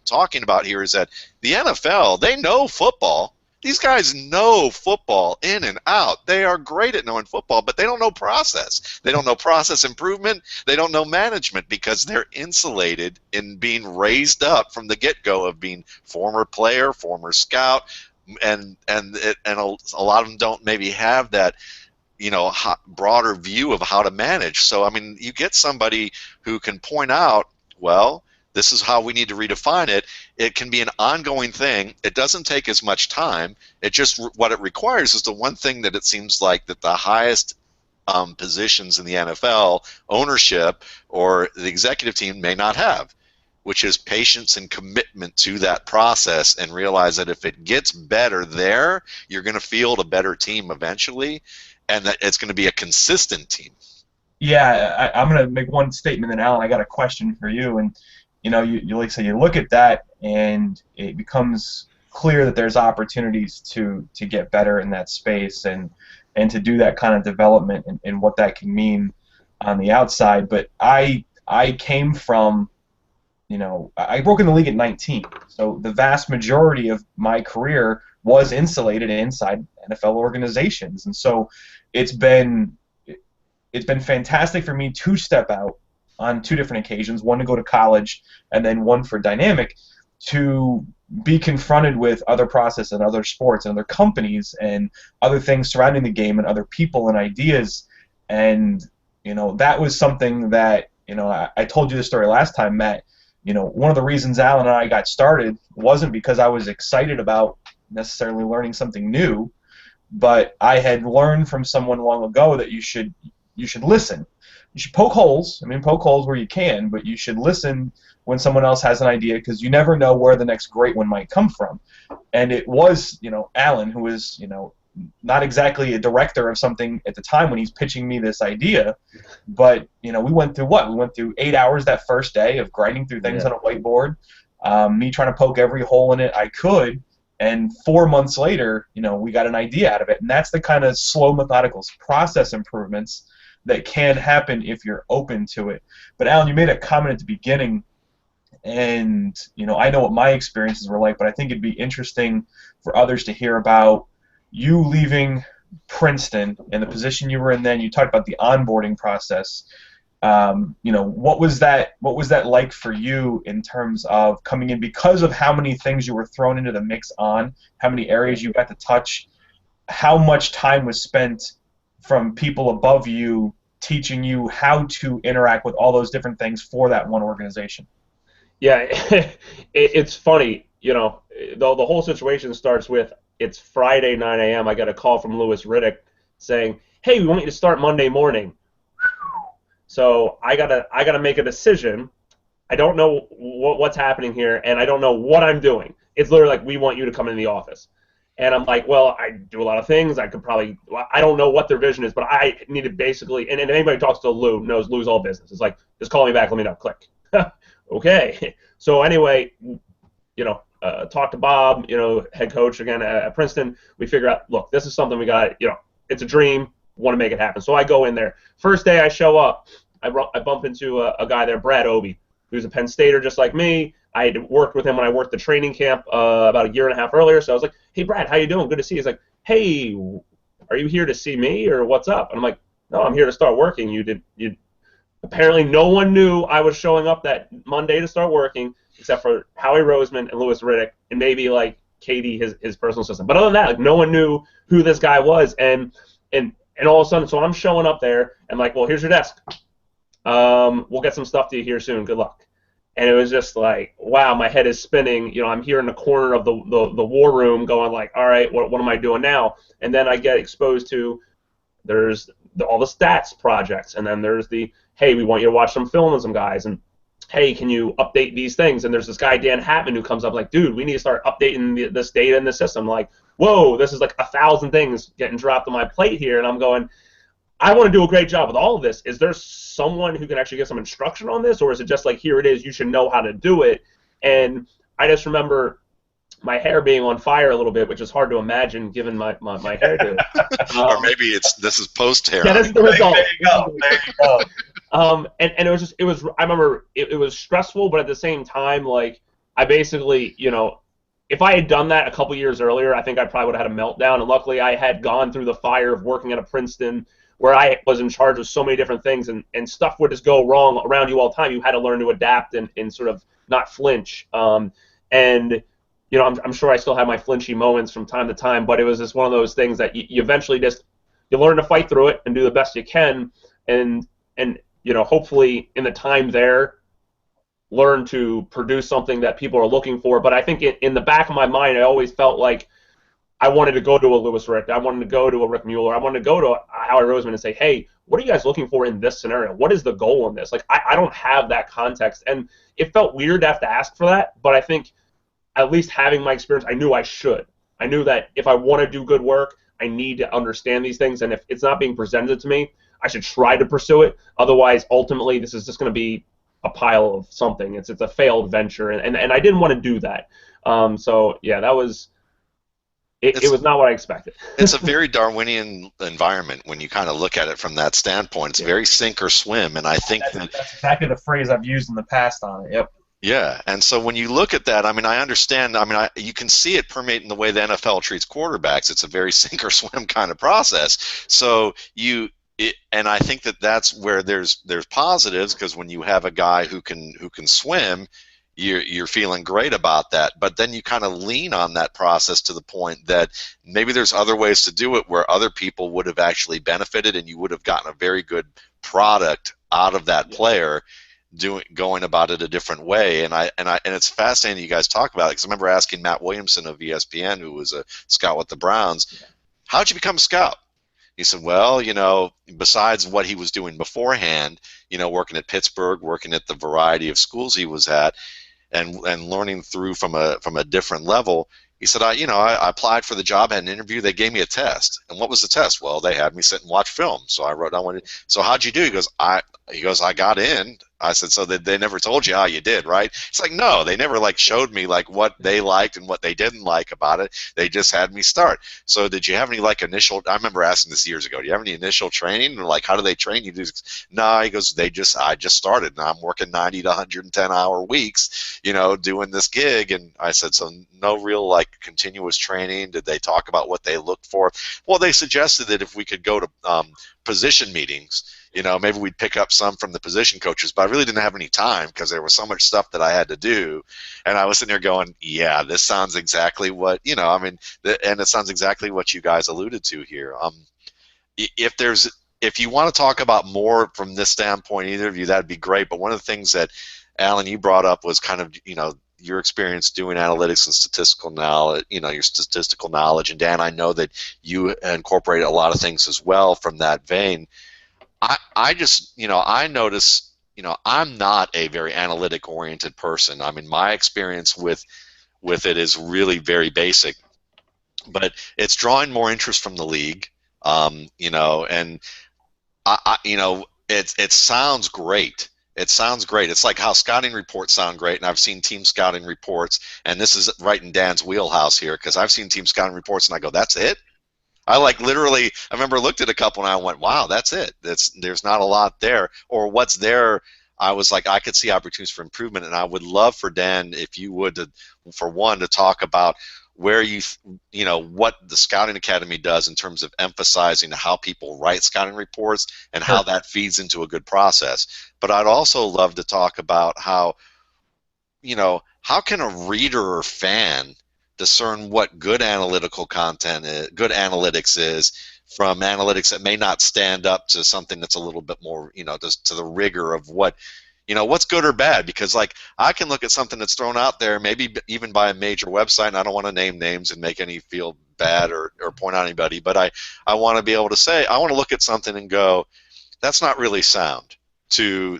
talking about here is that the NFL, they know football. These guys know football in and out. They are great at knowing football, but they don't know process. They don't know process improvement. They don't know management because they're insulated in being raised up from the get-go of being former player, former scout, and a lot of them don't maybe have that broader view of how to manage. So, I mean, you get somebody who can point out, well, this is how we need to redefine it. It can be an ongoing thing. It doesn't take as much time. It just, what it requires is the one thing that it seems like that the highest positions in the NFL, ownership or the executive team may not have, which is patience and commitment to that process, and realize that if it gets better there, you're going to field a better team eventually, and that it's going to be a consistent team. Yeah, I'm going to make one statement, then Alan, I got a question for you. And you like I say, you look at that, and it becomes clear that there's opportunities to get better in that space and to do that kind of development and what that can mean on the outside. But I came from, I broke in the league at 19, so the vast majority of my career was insulated inside NFL organizations, and so it's been fantastic for me to step out on 2 different occasions, one to go to college and then one for Dynamic, to be confronted with other process and other sports and other companies and other things surrounding the game and other people and ideas. And that was something that I told you the story last time, Matt. One of the reasons Alan and I got started wasn't because I was excited about necessarily learning something new, but I had learned from someone long ago that you should listen. You should poke holes. I mean, poke holes where you can, but you should listen when someone else has an idea, because you never know where the next great one might come from. And it was, Alan, who was, not exactly a director of something at the time when he's pitching me this idea, but, we went through what? We went through 8 hours that first day of grinding through things on a whiteboard, me trying to poke every hole in it I could, and 4 months later, we got an idea out of it. And that's the kind of slow, methodical process improvements that can happen if you're open to it. But Alan, you made a comment at the beginning, and I know what my experiences were like, but I think it'd be interesting for others to hear about you leaving Princeton and the position you were in then. You talked about the onboarding process. What was that like for you in terms of coming in, because of how many things you were thrown into the mix on, how many areas you got to touch, how much time was spent from people above you teaching you how to interact with all those different things for that one organization? Yeah, it's funny, the whole situation starts with, it's Friday 9 a.m. I got a call from Louis Riddick saying, hey, we want you to start Monday morning. So I gotta make a decision. I don't know what's happening here, and I don't know what I'm doing. It's literally like, we want you to come in the office. And I'm like, well, I do a lot of things. I don't know what their vision is, but I need to basically, and anybody who talks to Lou knows Lou's all business. It's like, just call me back, let me know, click. Okay. So anyway, talk to Bob, head coach again at Princeton. We figure out, look, this is something we got, it's a dream, want to make it happen. So I go in there. First day I show up, I bump into a guy there, Brad Obie, who's a Penn Stater just like me. I had worked with him when I worked the training camp about a year and a half earlier. So I was like, hey, Brad, how you doing? Good to see you. He's like, hey, are you here to see me or what's up? And I'm like, no, I'm here to start working. You Apparently no one knew I was showing up that Monday to start working except for Howie Roseman and Louis Riddick and maybe like Katie, his personal assistant. But other than that, like, no one knew who this guy was. And all of a sudden, so I'm showing up there and like, well, here's your desk. We'll get some stuff to you here soon. Good luck. And it was just like, wow, my head is spinning. I'm here in the corner of the war room going like, all right, what am I doing now? And then I get exposed to, there's all the stats projects, and then there's the, hey, we want you to watch some film on some guys, and hey, can you update these things? And there's this guy, Dan Hatman, who comes up like, dude, we need to start updating this data in the system. Like, whoa, this is like 1,000 things getting dropped on my plate here. And I'm going, I want to do a great job with all of this. Is there someone who can actually get some instruction on this, or is it just like, here it is, you should know how to do it? And I just remember my hair being on fire a little bit, which is hard to imagine given my hairdo. Or maybe this is post hair. Yeah, this is the result. There you go. There you go. And it was I remember it was stressful, but at the same time, like, I basically, if I had done that a couple years earlier, I think I probably would have had a meltdown. And luckily, I had gone through the fire of working at a Princeton where I was in charge of so many different things, and stuff would just go wrong around you all the time. You had to learn to adapt and sort of not flinch. And I'm sure I still have my flinchy moments from time to time, but it was just one of those things that you eventually you learn to fight through it and do the best you can, and hopefully in the time there, learn to produce something that people are looking for. But I think in the back of my mind, I always felt like I wanted to go to a Lewis Rick, I wanted to go to a Rick Mueller, I wanted to go to a Howard Roseman and say, hey, what are you guys looking for in this scenario? What is the goal in this? Like, I don't have that context, and it felt weird to have to ask for that, but I think at least having my experience, I knew I should. I knew that if I want to do good work, I need to understand these things, and if it's not being presented to me, I should try to pursue it. Otherwise, ultimately, this is just going to be a pile of something. It's a failed venture, and I didn't want to do that. So yeah, that was it was not what I expected. It's a very Darwinian environment when you kind of look at it from that standpoint. It's very sink or swim, and I think that's exactly the phrase I've used in the past on it. Yep. Yeah, and so when you look at that, I mean, I understand. I mean, you can see it permeate in the way the NFL treats quarterbacks. It's a very sink or swim kind of process. So and I think that's where there's positives, because when you have a guy who can swim, you're feeling great about that. But then you kind of lean on that process to the point that maybe there's other ways to do it where other people would have actually benefited, and you would have gotten a very good product out of that player going about it a different way. And it's fascinating you guys talk about it, because I remember asking Matt Williamson of ESPN, who was a scout with the Browns, how'd you become a scout? He said, well, besides what he was doing beforehand, working at Pittsburgh, working at the variety of schools he was at, and learning through from a different level, he said, I applied for the job, had an interview, they gave me a test. And what was the test? Well, they had me sit and watch film. So I wrote down so how'd you do? He goes, I got in. I said, so they never told you how you did, right? It's like, no, they never showed me what they liked and what they didn't like about it. They just had me start. So did you have any initial? I remember asking this years ago. Do you have any initial training? Or how do they train you? No, he goes, I just started, and I'm working 90 to 110-hour weeks, doing this gig. And I said, so no real continuous training. Did they talk about what they looked for? Well, they suggested that if we could go to position meetings, maybe we'd pick up some from the position coaches, but I really didn't have any time because there was so much stuff that I had to do. And I was sitting there going, yeah, this sounds exactly what, and it sounds exactly what you guys alluded to here. If you want to talk about more from this standpoint, either of you, that'd be great. But one of the things that, Alan, you brought up was kind of, your experience doing analytics and statistical knowledge, your statistical knowledge. And Dan, I know that you incorporate a lot of things as well from that vein. I just, I notice, I'm not a very analytic-oriented person. I mean, my experience with it is really very basic, but it's drawing more interest from the league, and it sounds great. It sounds great. It's like how scouting reports sound great, and I've seen team scouting reports, and this is right in Dan's wheelhouse here, because I've seen team scouting reports, and I go, that's it? I literally, I remember looked at a couple and I went, wow, that's it. There's not a lot there. Or what's there, I was like, I could see opportunities for improvement, and I would love for Dan, if you would, to talk about where what the Scouting Academy does in terms of emphasizing how people write scouting reports and how that feeds into a good process. But I'd also love to talk about how can a reader or fan discern what good analytical content is, good analytics is, from analytics that may not stand up to something that's a little bit more, to the rigor of what, what's good or bad. Because I can look at something that's thrown out there, maybe even by a major website, and I don't want to name names and make any feel bad or point out anybody, but I want to be able to say, I want to look at something and go, that's not really sound. I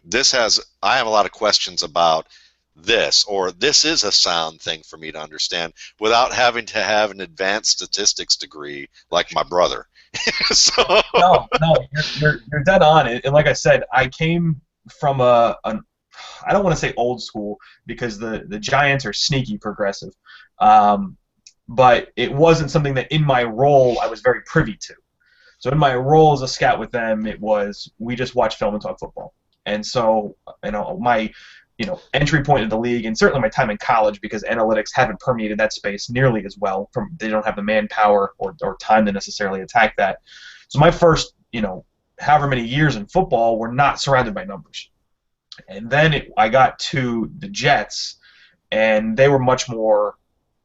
have a lot of questions about this, or this is a sound thing for me to understand without having to have an advanced statistics degree like my brother. So No, you're dead on. And like I said, I came from I don't want to say old school because the Giants are sneaky progressive, um, but it wasn't something that in my role I was very privy to. So in my role as a scout with them, it was we just watch film and talk football. And so my entry point into the league, and certainly my time in college, because analytics haven't permeated that space nearly as well. They don't have the manpower or time to necessarily attack that. So my first however many years in football were not surrounded by numbers. And then I got to the Jets, and they were much more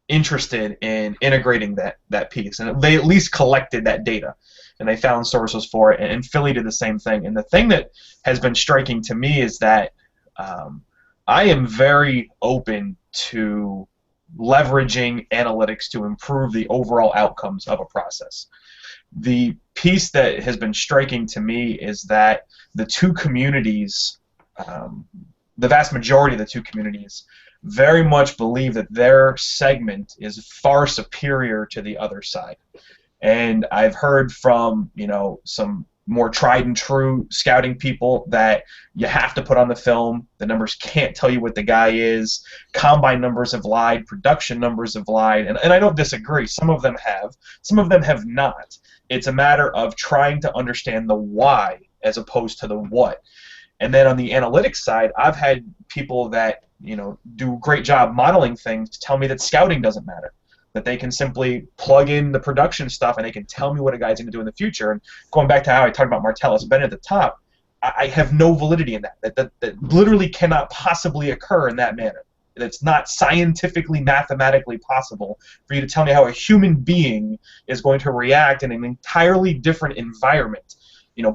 interested in integrating that piece, and they at least collected that data, and they found sources for it. And Philly did the same thing. And the thing that has been striking to me is that I am very open to leveraging analytics to improve the overall outcomes of a process. The piece that has been striking to me is that the two communities, the vast majority of the two communities, very much believe that their segment is far superior to the other side. And I've heard from some more tried and true scouting people that you have to put on the film. The numbers can't tell you what the guy is. Combine numbers have lied. Production numbers have lied. And I don't disagree. Some of them have. Some of them have not. It's a matter of trying to understand the why as opposed to the what. And then on the analytics side, I've had people that do a great job modeling things to tell me that scouting doesn't matter, that they can simply plug in the production stuff and they can tell me what a guy's going to do in the future. And going back to how I talked about Martellus Bennett at the top, I have no validity in that literally cannot possibly occur in that manner. It's not scientifically, mathematically possible for you to tell me how a human being is going to react in an entirely different environment.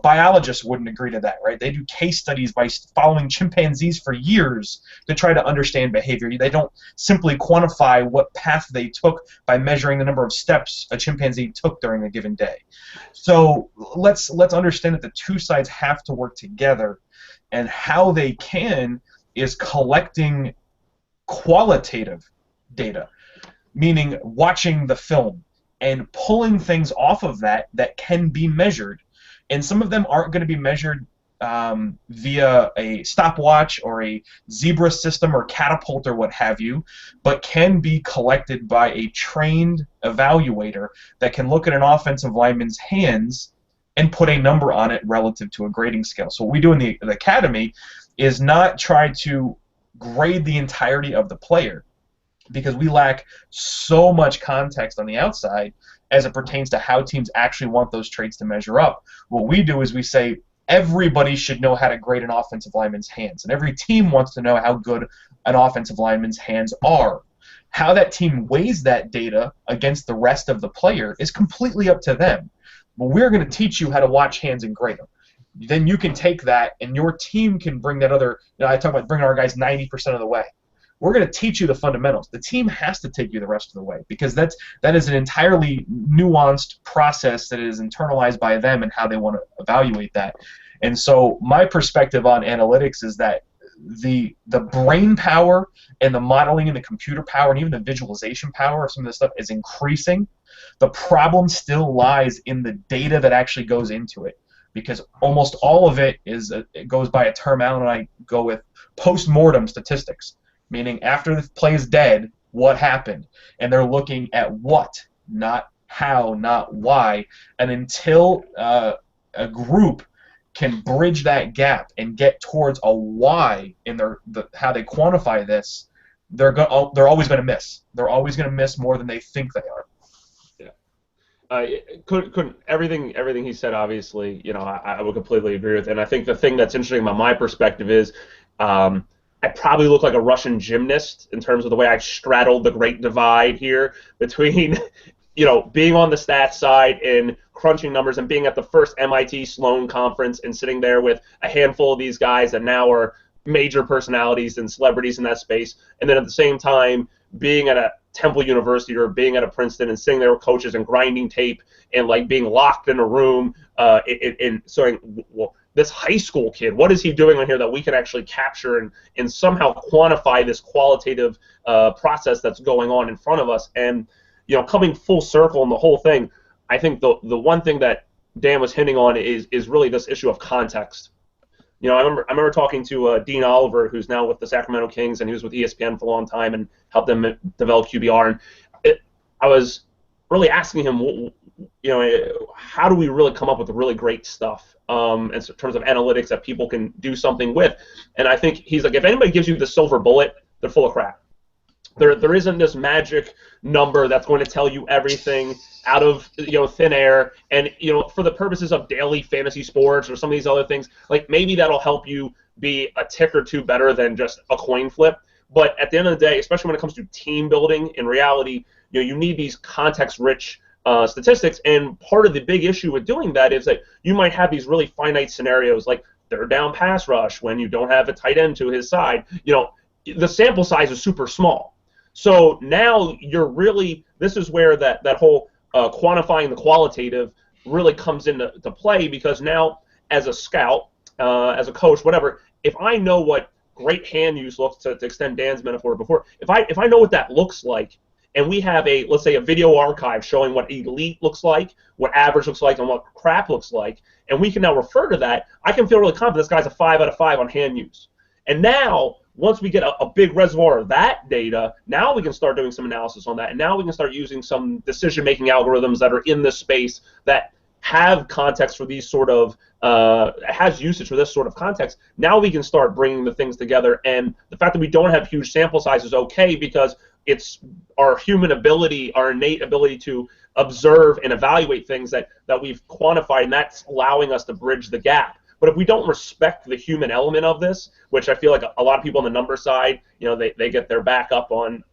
Biologists wouldn't agree to that, right? They do case studies by following chimpanzees for years to try to understand behavior. They don't simply quantify what path they took by measuring the number of steps a chimpanzee took during a given day. So let's understand that the two sides have to work together, and how they can is collecting qualitative data, meaning watching the film and pulling things off of that can be measured. And some of them aren't going to be measured via a stopwatch or a zebra system or catapult or what have you, but can be collected by a trained evaluator that can look at an offensive lineman's hands and put a number on it relative to a grading scale. So what we do in the academy is not try to grade the entirety of the player, because we lack so much context on the outside as it pertains to how teams actually want those traits to measure up. What we do is we say everybody should know how to grade an offensive lineman's hands, and every team wants to know how good an offensive lineman's hands are. How that team weighs that data against the rest of the player is completely up to them. But we're going to teach you how to watch hands and grade them. Then you can take that, and your team can bring that other. I talk about bringing our guys 90% of the way. We're going to teach you the fundamentals. The team has to take you the rest of the way, because that is an entirely nuanced process that is internalized by them and how they want to evaluate that. And so my perspective on analytics is that the brain power and the modeling and the computer power and even the visualization power of some of this stuff is increasing. The problem still lies in the data that actually goes into it, because almost all of it goes by a term Alan and I go with, post-mortem statistics. Meaning after the play is dead, what happened? And they're looking at what, not how, not why. And until a group can bridge that gap and get towards a why in how they quantify this, they're always going to miss. They're always going to miss more than they think they are. Couldn't everything he said, obviously, I would completely agree with. And I think the thing that's interesting from my perspective is, I probably look like a Russian gymnast in terms of the way I straddled the great divide here between, being on the stats side and crunching numbers, and being at the first MIT Sloan conference and sitting there with a handful of these guys that now are major personalities and celebrities in that space, and then at the same time being at a Temple University or being at a Princeton and sitting there with coaches and grinding tape and like being locked in a room and saying, well, this high school kid, what is he doing on here that we can actually capture and somehow quantify this qualitative process that's going on in front of us? And coming full circle in the whole thing, I think the one thing that Dan was hinting on is really this issue of context. I remember talking to Dean Oliver, who's now with the Sacramento Kings, and he was with ESPN for a long time and helped them develop QBR. And I was really asking him, how do we really come up with really great stuff in terms of analytics that people can do something with? And I think he's like, if anybody gives you the silver bullet, they're full of crap. There isn't this magic number that's going to tell you everything out of thin air, and for the purposes of daily fantasy sports or some of these other things, like maybe that'll help you be a tick or two better than just a coin flip. But at the end of the day, especially when it comes to team building, in reality, you need these context-rich statistics, and part of the big issue with doing that is that you might have these really finite scenarios, like third down pass rush when you don't have a tight end to his side. The sample size is super small. So now this is where that whole quantifying the qualitative really comes into play, because now as a scout, as a coach, whatever, if I know what great hand use looks, to extend Dan's metaphor before, if I know what that looks like, and we have let's say a video archive showing what elite looks like, what average looks like, and what crap looks like, and we can now refer to that, I can feel really confident this guy's a 5 out of 5 on hand use. And now, once we get a big reservoir of that data, now we can start doing some analysis on that, and now we can start using some decision-making algorithms that are in this space that have context for these sort of, has usage for this sort of context. Now we can start bringing the things together, and the fact that we don't have huge sample size is okay, because it's our human ability, our innate ability to observe and evaluate things that we've quantified, and that's allowing us to bridge the gap. But if we don't respect the human element of this, which I feel like a lot of people on the number side, they get their back up on,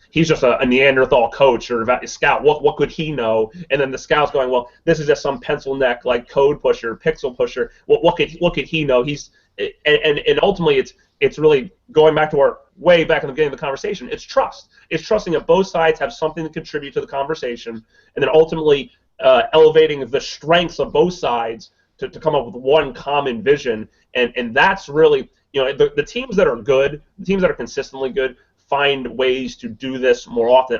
he's just a Neanderthal coach or scout. What could he know? And then the scout's going, well, this is just some pencil neck like code pusher, pixel pusher. What could he know? And ultimately it's really going back to our way back in the beginning of the conversation. It's trust. It's trusting that both sides have something to contribute to the conversation, and then ultimately elevating the strengths of both sides to come up with one common vision. And that's really, the teams that are good, the teams that are consistently good, find ways to do this more often.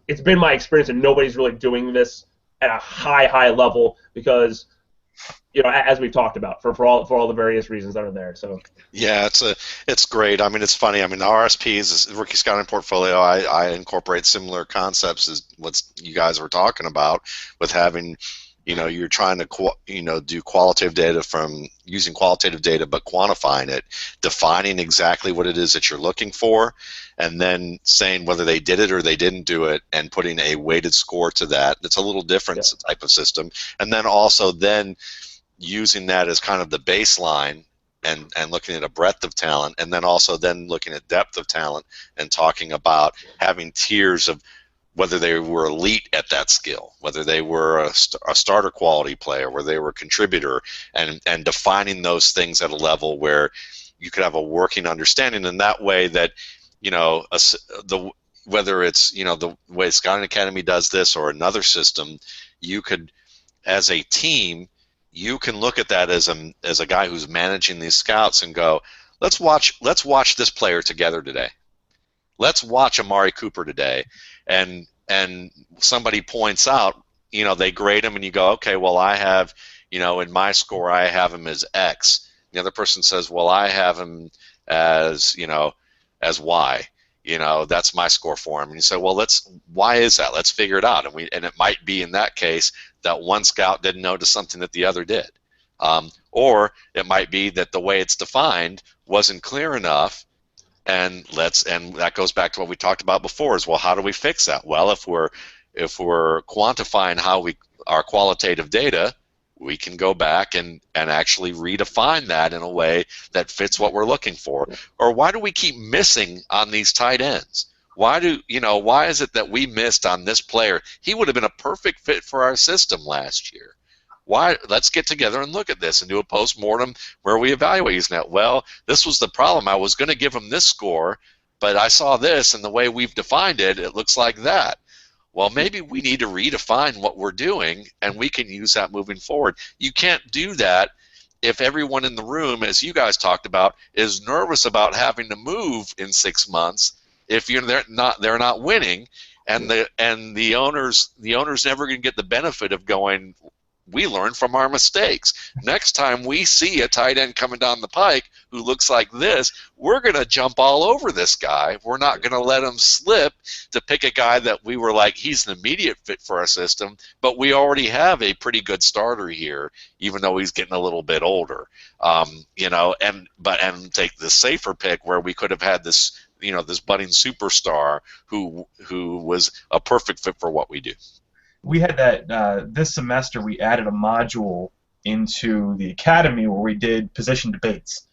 It's been my experience that nobody's really doing this at a high level because, as we've talked about, for all the various reasons that are there. So yeah, it's great. I mean, it's funny. I mean, the RSPs is rookie scouting portfolio. I incorporate similar concepts as what you guys were talking about with having. You're trying to do qualitative data from using qualitative data, but quantifying it, defining exactly what it is that you're looking for, and then saying whether they did it or they didn't do it, and putting a weighted score to that. That's a little different type of system. And then also using that as kind of the baseline and looking at a breadth of talent, and then also then looking at depth of talent and talking about having tiers of whether they were elite at that skill, whether they were a starter quality player, whether they were a contributor, and defining those things at a level where you could have a working understanding. And that way that, whether it's, the way Scouting Academy does this or another system, you could, as a team, you can look at that as a guy who's managing these scouts and go, let's watch this player together today. Let's watch Amari Cooper today. And somebody points out, they grade him, and you go, okay, well, I have, in my score, I have him as X. The other person says, well, I have him as, as Y. That's my score for him. And you say, well, why is that? Let's figure it out. And it might be in that case that one scout didn't notice something that the other did. Or it might be that the way it's defined wasn't clear enough. And that goes back to what we talked about before, is, well, how do we fix that? Well, if we're quantifying our qualitative data, we can go back and actually redefine that in a way that fits what we're looking for. Or why do we keep missing on these tight ends? Why is it that we missed on this player? He would have been a perfect fit for our system last year. Why? Let's get together and look at this and do a post-mortem where we evaluate using that. Well, this was the problem. I was going to give him this score, but I saw this, and the way we've defined it, it looks like that. Well, maybe we need to redefine what we're doing, and we can use that moving forward. You can't do that if everyone in the room, as you guys talked about, is nervous about having to move in 6 months if they're not winning. and the owners never going to get the benefit of going, we learn from our mistakes. Next time we see a tight end coming down the pike who looks like this, we're going to jump all over this guy. We're not going to let him slip to pick a guy that we were like, he's an immediate fit for our system, but we already have a pretty good starter here, even though he's getting a little bit older. You know, and take the safer pick where we could have had this, you know, this budding superstar who was a perfect fit for what we do. We had that this semester. We added a module into the academy where we did position debates,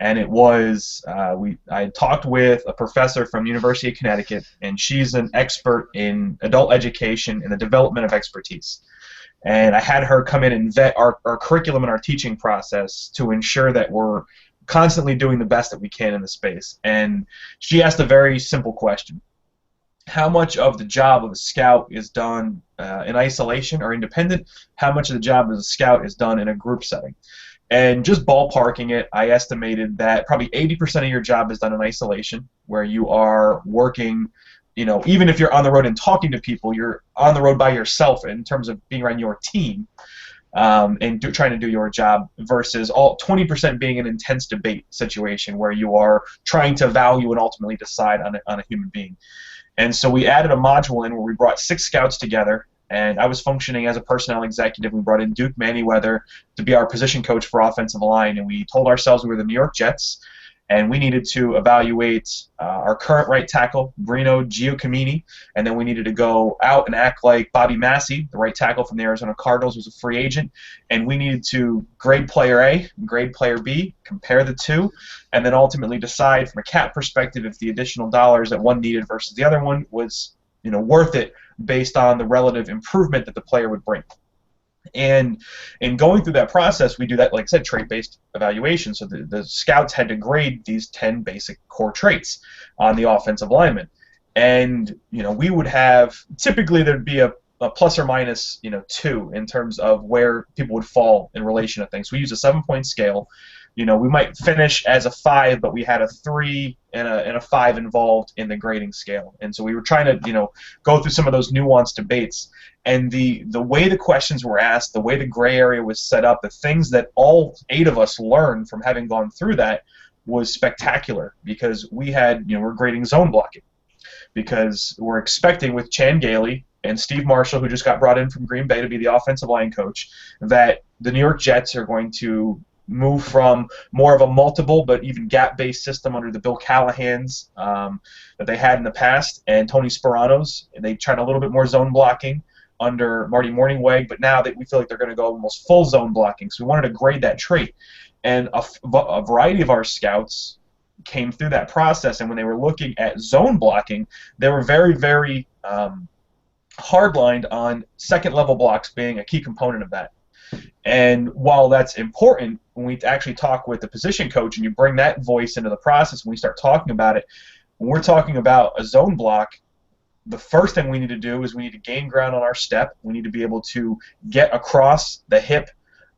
and it was I had talked with a professor from University of Connecticut, and she's an expert in adult education and the development of expertise. And I had her come in and vet our curriculum and our teaching process to ensure that we're constantly doing the best that we can in the space. And she asked a very simple question: how much of the job of a scout is done in isolation or independent? How much of the job as a scout is done in a group setting? And just ballparking it, I estimated that probably 80% of your job is done in isolation, where you are working, you know, even if you're on the road and talking to people, you're on the road by yourself in terms of being around your team and trying to do your job, versus 20% being an intense debate situation where you are trying to value and ultimately decide on a human being. And so we added a module in where we brought 6 scouts together, and I was functioning as a personnel executive. We brought in Duke Manyweather to be our position coach for offensive line, and we told ourselves we were the New York Jets, and we needed to evaluate our current right tackle, Brino Giacomini, and then we needed to go out and act like Bobby Massey, the right tackle from the Arizona Cardinals, was a free agent, and we needed to grade player A, grade player B, compare the two, and then ultimately decide from a cap perspective if the additional dollars that one needed versus the other one was, you know, worth it based on the relative improvement that the player would bring. And in going through that process, we do that, like I said, trait-based evaluation. So the scouts had to grade these 10 basic core traits on the offensive lineman. And, you know, we would have, typically there'd be a plus or minus, you know, 2 in terms of where people would fall in relation to things. We use a 7-point scale. You know, we might finish as a 5, but we had a 3 and a 5 involved in the grading scale. And so we were trying to, you know, go through some of those nuanced debates. And the way the questions were asked, the way the gray area was set up, the things that all 8 of us learned from having gone through that was spectacular, because we had, you know, we're grading zone blocking, because we're expecting with Chan Gailey and Steve Marshall, who just got brought in from Green Bay to be the offensive line coach, that the New York Jets are going to move from more of a multiple but even gap-based system under the Bill Callahans that they had in the past, and Tony Sperano's. They tried a little bit more zone blocking under Marty Morningweg, but now we feel like they're going to go almost full zone blocking. So we wanted to grade that trait. And a variety of our scouts came through that process, and when they were looking at zone blocking, they were very, very hardlined on second-level blocks being a key component of that. And while that's important, when we actually talk with the position coach and you bring that voice into the process, when we start talking about it, when we're talking about a zone block, the first thing we need to do is we need to gain ground on our step. We need to be able to get across the hip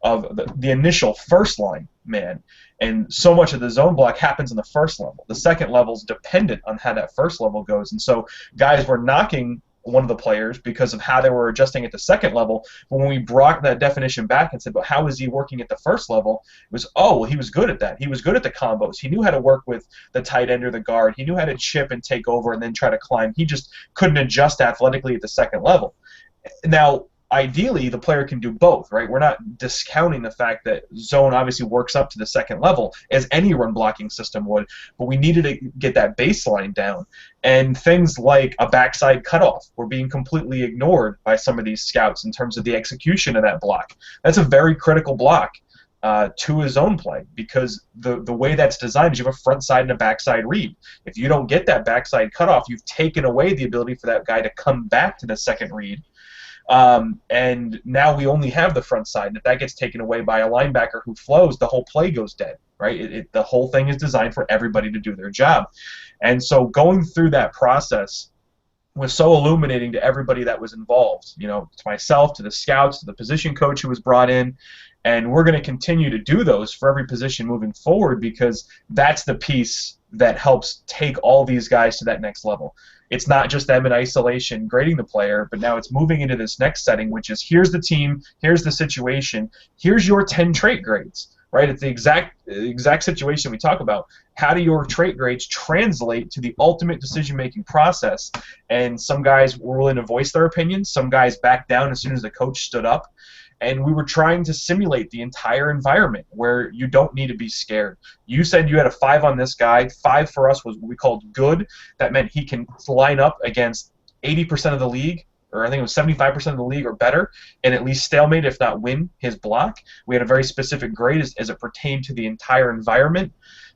of the initial first line man. And so much of the zone block happens in the first level. The second level is dependent on how that first level goes. And so guys were knocking one of the players because of how they were adjusting at the second level. But when we brought that definition back and said, but how was he working at the first level? It was, oh, well, he was good at that. He was good at the combos. He knew how to work with the tight end or the guard. He knew how to chip and take over and then try to climb. He just couldn't adjust athletically at the second level. Now, ideally, the player can do both, right? We're not discounting the fact that zone obviously works up to the second level, as any run blocking system would, but we needed to get that baseline down. And things like a backside cutoff were being completely ignored by some of these scouts in terms of the execution of that block. That's a very critical block to a zone play, because the way that's designed is you have a front side and a backside read. If you don't get that backside cutoff, you've taken away the ability for that guy to come back to the second read. And now we only have the front side, and if that gets taken away by a linebacker who flows, the whole play goes dead, right? The whole thing is designed for everybody to do their job. And so going through that process was so illuminating to everybody that was involved, you know, to myself, to the scouts, to the position coach who was brought in. And we're going to continue to do those for every position moving forward, because that's the piece that helps take all these guys to that next level. it's not just them in isolation grading the player, but now it's moving into this next setting, which is here's the team, here's the situation, here's your 10 trait grades. Right, it's the exact situation we talk about. How do your trait grades translate to the ultimate decision-making process? And some guys were willing to voice their opinions. Some guys backed down as soon as the coach stood up. And we were trying to simulate the entire environment where you don't need to be scared. You said you had a 5 on this guy. 5 for us was what we called good. That meant he can line up against 80% of the league, or I think it was 75% of the league or better, and at least stalemate, if not win, his block. We had a very specific grade as it pertained to the entire environment.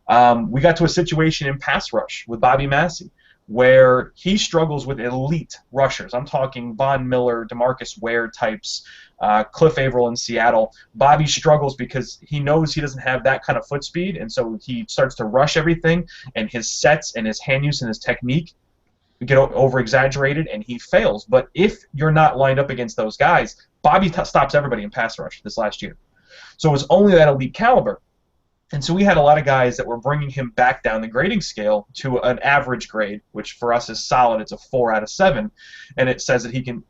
We got to a situation in pass rush with Bobby Massey where he struggles with elite rushers. I'm talking Von Miller, DeMarcus Ware types, Cliff Averill in Seattle. Bobby struggles because he knows he doesn't have that kind of foot speed, and so he starts to rush everything, and his sets and his hand use and his technique get over-exaggerated, and he fails. But if you're not lined up against those guys, Bobby stops everybody in pass rush this last year. So it was only that elite caliber. And so we had a lot of guys that were bringing him back down the grading scale to an average grade, which for us is solid. It's a 4 out of 7, and it says that he can,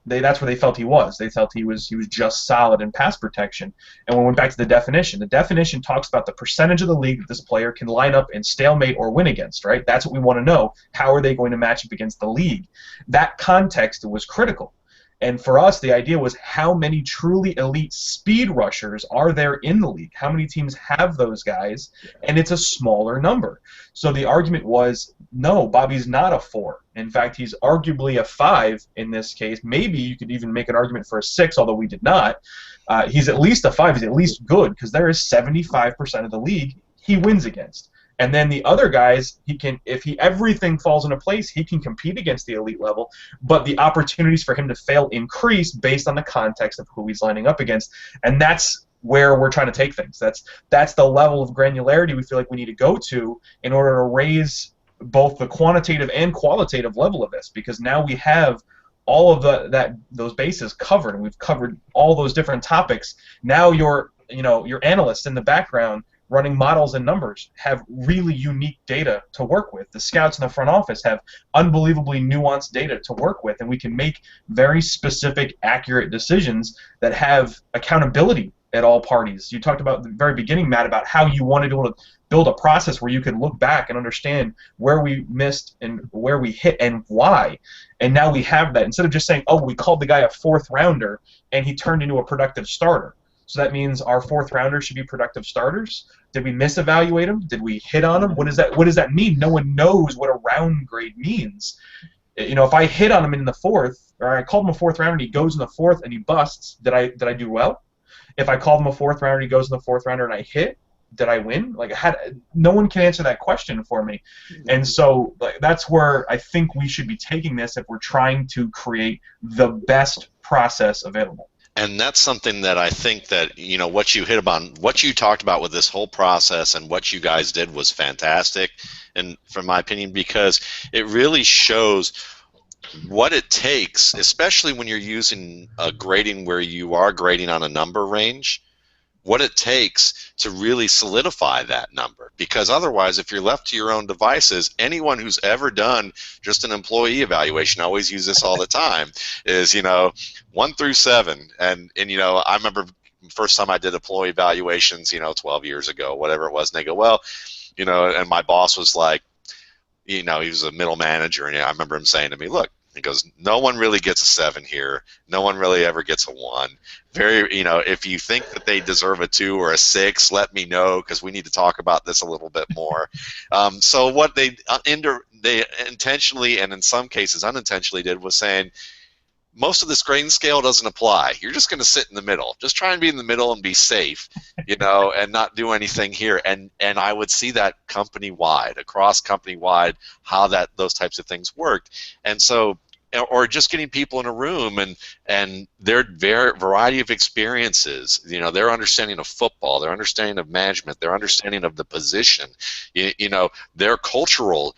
that's where they felt he was. They felt he was just solid in pass protection. And when we went back to the definition talks about the percentage of the league that this player can line up and stalemate or win against, right? That's what we want to know. How are they going to match up against the league? That context was critical. And for us, the idea was how many truly elite speed rushers are there in the league? How many teams have those guys? And it's a smaller number. So the argument was, no, Bobby's not a 4. In fact, he's arguably a 5 in this case. Maybe you could even make an argument for a 6, although we did not. He's at least a 5. He's at least good because there is 75% of the league he wins against. And then the other guys, if everything falls into place, he can compete against the elite level, but the opportunities for him to fail increase based on the context of who he's lining up against. And that's where we're trying to take things. That's the level of granularity we feel like we need to go to in order to raise both the quantitative and qualitative level of this, because now we have all of those bases covered, and we've covered all those different topics. Now your analysts in the background running models and numbers have really unique data to work with. The scouts in the front office have unbelievably nuanced data to work with, and we can make very specific, accurate decisions that have accountability at all parties. You talked about at the very beginning, Matt, about how you wanted to build a process where you could look back and understand where we missed and where we hit and why. And now we have that. Instead of just saying, oh, we called the guy a 4th rounder and he turned into a productive starter. So that means our 4th rounders should be productive starters. Did we misevaluate them? Did we hit on them? What does that mean? No one knows what a round grade means. If I hit on him in the 4th, or I called him a 4th rounder and he goes in the 4th and he busts, did I do well? If I called him a 4th rounder and he goes in the 4th rounder and I hit, did I win? No one can answer that question for me. And so that's where I think we should be taking this if we're trying to create the best process available. And that's something that I think that, what you hit upon, what you talked about with this whole process and what you guys did was fantastic, and from my opinion, because it really shows what it takes, especially when you're using a grading where you are grading on a number range, what it takes to really solidify that number. Because otherwise, if you're left to your own devices, anyone who's ever done just an employee evaluation, I always use this all the time, is 1 through 7, and I remember first time I did employee evaluations, 12 years ago, whatever it was, and they go, well, and my boss was like, he was a middle manager, and I remember him saying to me, look, he goes, no one really gets a 7 here. No one really ever gets a 1. If you think that they deserve a 2 or a 6, let me know, because we need to talk about this a little bit more. So what they intentionally and in some cases unintentionally did was saying, most of this grading scale doesn't apply. You're just going to sit in the middle. Just try and be in the middle and be safe, and not do anything here. And I would see that company-wide, across company-wide, how those types of things worked. And so, or just getting people in a room and their variety of experiences, their understanding of football, their understanding of management, their understanding of the position, their cultural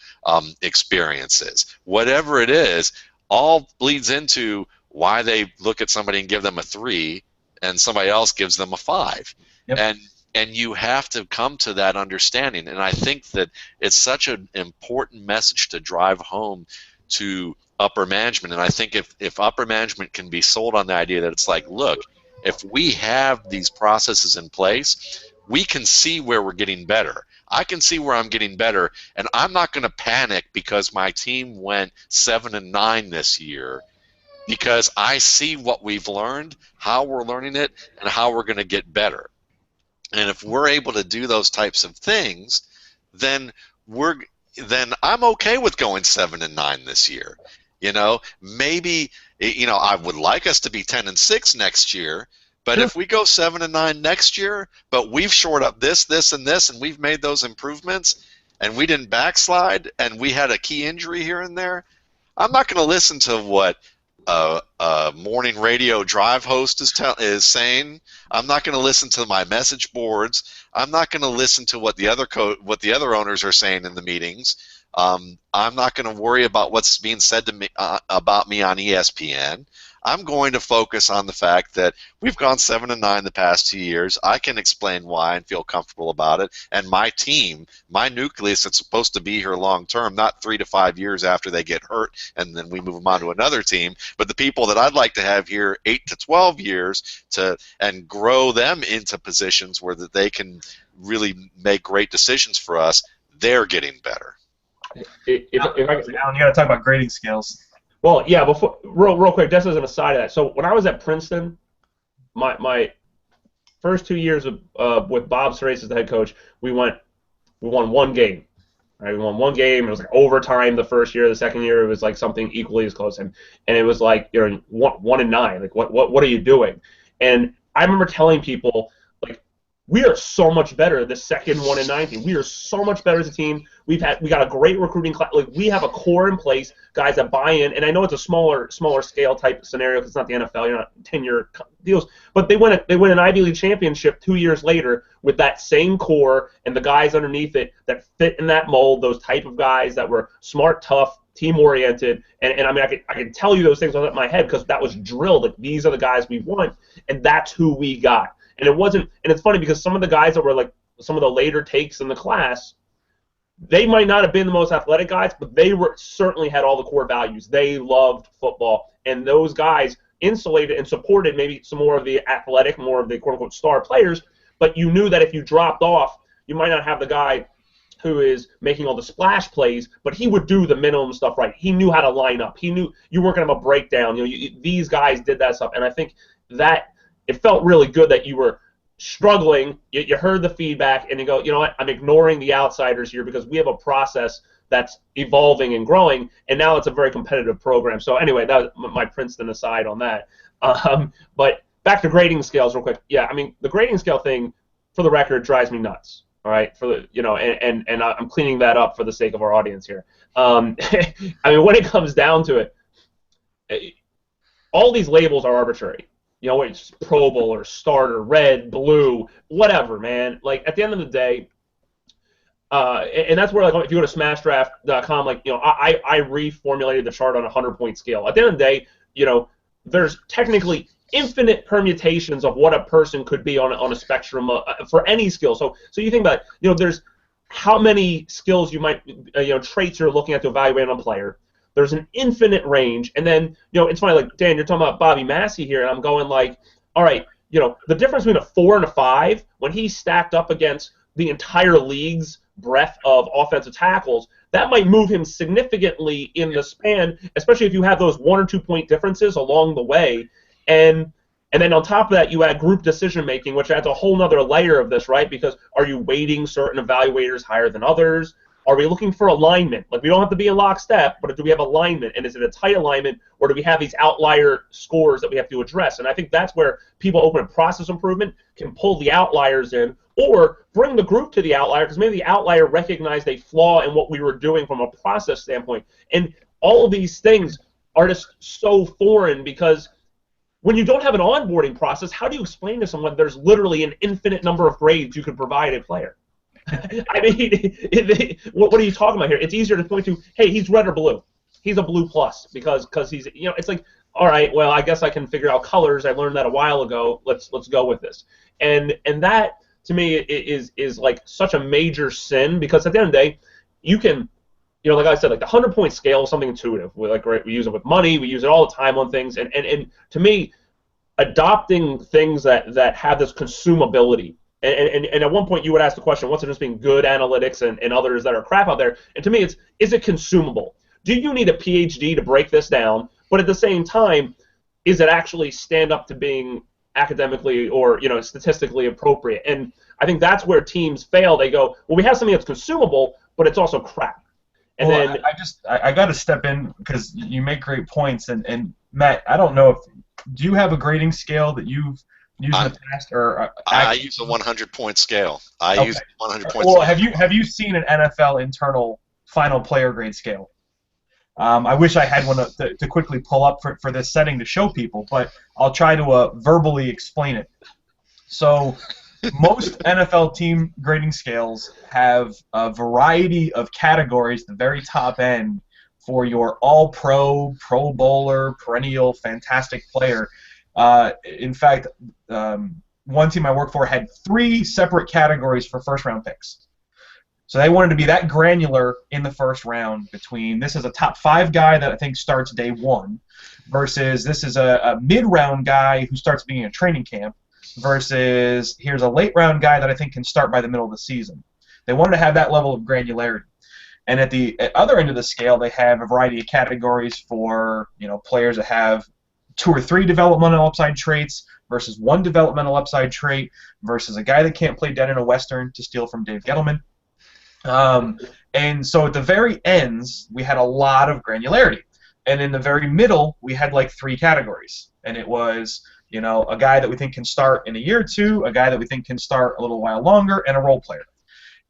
experiences, whatever it is, all bleeds into why they look at somebody and give them a 3 and somebody else gives them a 5. Yep. And you have to come to that understanding. And I think that it's such an important message to drive home to upper management. And I think if upper management can be sold on the idea that it's like, look, if we have these processes in place, we can see where we're getting better. I can see where I'm getting better, and I'm not going to panic because my team went 7-9 this year, because I see what we've learned, how we're learning it, and how we're going to get better. And if we're able to do those types of things, then I'm okay with going 7-9 this year. Maybe I would like us to be 10-6 next year, but if we go 7-9 next year, but we've shored up this, and this, and we've made those improvements, and we didn't backslide, and we had a key injury here and there, I'm not going to listen to what a morning radio drive host is saying. I'm not going to listen to my message boards. I'm not going to listen to what the other owners are saying in the meetings. I'm not going to worry about what's being said to me about me on ESPN. I'm going to focus on the fact that we've gone 7-9 the past 2 years. I can explain why and feel comfortable about it. And my team, my nucleus that's supposed to be here long term, not 3 to 5 years after they get hurt and then we move them on to another team, but the people that I'd like to have here 8 to 12 years and grow them into positions where that they can really make great decisions for us, they're getting better. Alan, you got to talk about grading scales. Well, yeah. Before, real quick, just as an aside of that. So when I was at Princeton, my first 2 years with Bob Serace as the head coach, we won one game. Right? We won one game. It was like overtime the first year. The second year, it was like something equally as close, and it was like 1-9. Like what are you doing? And I remember telling people, like, we are so much better the second 1-9 team. We are so much better as a team. We got a great recruiting class. Like, we have a core in place, guys that buy in. And I know it's a smaller scale type scenario because it's not the NFL. You're not 10-year deals. But they win an Ivy League championship 2 years later with that same core and the guys underneath it that fit in that mold. Those type of guys that were smart, tough, team oriented. And I mean, I can tell you those things off my head because that was drilled. Like, these are the guys we want, and that's who we got. And it wasn't. And it's funny because some of the guys that were like some of the later takes in the class, they might not have been the most athletic guys, but they certainly had all the core values. They loved football, and those guys insulated and supported maybe some more of the athletic, more of the quote-unquote star players, but you knew that if you dropped off, you might not have the guy who is making all the splash plays, but he would do the minimum stuff right. He knew how to line up. He knew you weren't going to have a breakdown. These guys did that stuff, and I think that it felt really good that you were struggling, you heard the feedback, and you go, you know what, I'm ignoring the outsiders here because we have a process that's evolving and growing, and now it's a very competitive program. So anyway, that was my Princeton aside on that. But back to grading scales real quick. Yeah, I mean, the grading scale thing, for the record, drives me nuts. All right, and I'm cleaning that up for the sake of our audience here. I mean, when it comes down to it, all these labels are arbitrary. It's Pro Bowl or starter, red, blue, whatever, man. Like, at the end of the day, and that's where, like, if you go to SmashDraft.com, like, I reformulated the chart on a 100-point scale. At the end of the day, there's technically infinite permutations of what a person could be on a spectrum for any skill. So you think about it, there's how many skills you might, traits you're looking at to evaluate on a player. There's an infinite range, and then, it's funny, like, Dan, you're talking about Bobby Massey here, and I'm going like, all right, the difference between a 4 and a 5, when he's stacked up against the entire league's breadth of offensive tackles, that might move him significantly in the span, especially if you have those 1 or 2 point differences along the way, and then on top of that, you add group decision making, which adds a whole nother layer of this, right? Because are you weighting certain evaluators higher than others? Are we looking for alignment? Like, we don't have to be in lockstep, but do we have alignment? And is it a tight alignment, or do we have these outlier scores that we have to address? And I think that's where people open a process improvement can pull the outliers in, or bring the group to the outlier, because maybe the outlier recognized a flaw in what we were doing from a process standpoint. And all of these things are just so foreign, because when you don't have an onboarding process, how do you explain to someone there's literally an infinite number of grades you could provide a player? I mean, what are you talking about here? It's easier to point to, hey, he's red or blue. He's a blue plus because he's, it's like, all right, well, I guess I can figure out colors. I learned that a while ago. Let's go with this. And that, to me, is like such a major sin, because at the end of the day, you can like I said, like the 100-point scale is something intuitive. We use it with money, we use it all the time on things, and to me, adopting things that have this consumability. And at one point you would ask the question, what's the difference between good analytics and others that are crap out there? And to me, is it consumable? Do you need a PhD to break this down? But at the same time, is it actually stand up to being academically or statistically appropriate? And I think that's where teams fail. They go, well, we have something that's consumable, but it's also crap. And then I got to step in because you make great points. And Matt, I don't know if do you have a grading scale that you've used in the past, or I use a 100-point scale. I use 100-point. Well, have you seen an NFL internal final player grade scale? I wish I had one to quickly pull up for this setting to show people, but I'll try to verbally explain it. So most NFL team grading scales have a variety of categories at the very top end for your all-pro, pro bowler, perennial, fantastic player. In fact, one team I worked for had 3 separate categories for first-round picks. So they wanted to be that granular in the first round between this is a top 5 guy that I think starts day 1 versus this is a mid-round guy who starts being in training camp versus here's a late-round guy that I think can start by the middle of the season. They wanted to have that level of granularity. And at the other end of the scale, they have a variety of categories for players that have 2 or 3 developmental upside traits versus 1 developmental upside trait versus a guy that can't play dead in a Western, to steal from Dave Gettleman. And so at the very ends, we had a lot of granularity. And in the very middle, we had like 3 categories. And it was, a guy that we think can start in a year or 2, a guy that we think can start a little while longer, and a role player.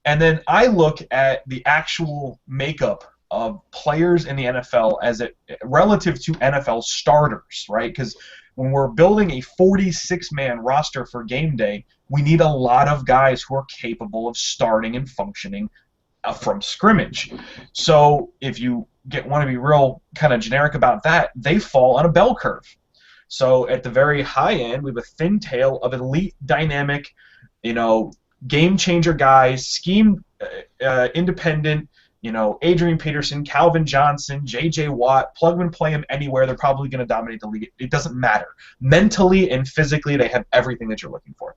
And then I look at the actual makeup of players in the NFL as it relative to NFL starters, right? Because when we're building a 46-man roster for game day, we need a lot of guys who are capable of starting and functioning from scrimmage. So if you want to be real kind of generic about that, they fall on a bell curve. So at the very high end, we have a thin tail of elite, dynamic, game changer guys, scheme independent, Adrian Peterson, Calvin Johnson, J.J. Watt, plug and play them anywhere, they're probably going to dominate the league. It doesn't matter. Mentally and physically, they have everything that you're looking for.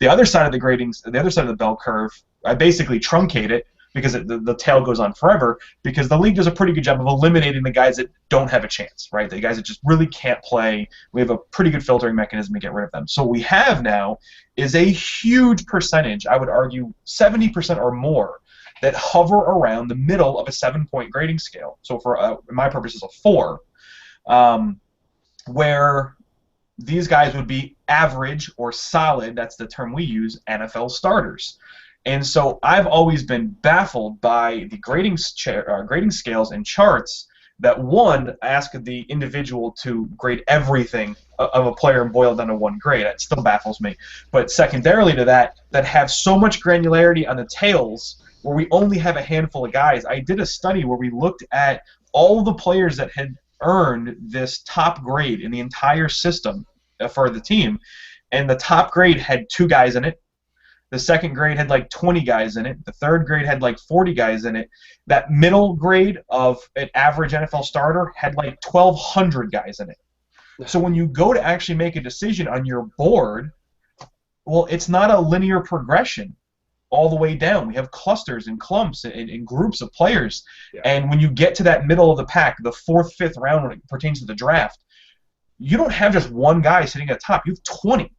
The other side of the gradings, the other side of the bell curve, I basically truncate it because the tail goes on forever, because the league does a pretty good job of eliminating the guys that don't have a chance, right? The guys that just really can't play. We have a pretty good filtering mechanism to get rid of them. So what we have now is a huge percentage, I would argue 70% or more, that hover around the middle of a 7-point grading scale. So for my purposes, a 4, where these guys would be average or solid, that's the term we use, NFL starters. And so I've always been baffled by the grading scales and charts that, one, ask the individual to grade everything of a player and boil it down to 1 grade. That still baffles me. But secondarily to that have so much granularity on the tails where we only have a handful of guys. I did a study where we looked at all the players that had earned this top grade in the entire system for the team, and the top grade had 2 guys in it. The second grade had like 20 guys in it. The third grade had like 40 guys in it. That middle grade of an average NFL starter had like 1,200 guys in it. So when you go to actually make a decision on your board, well, it's not a linear progression all the way down. We have clusters and clumps and groups of players. Yeah. And when you get to that middle of the pack, the 4th, 5th round when it pertains to the draft, you don't have just 1 guy sitting at the top. You have 20.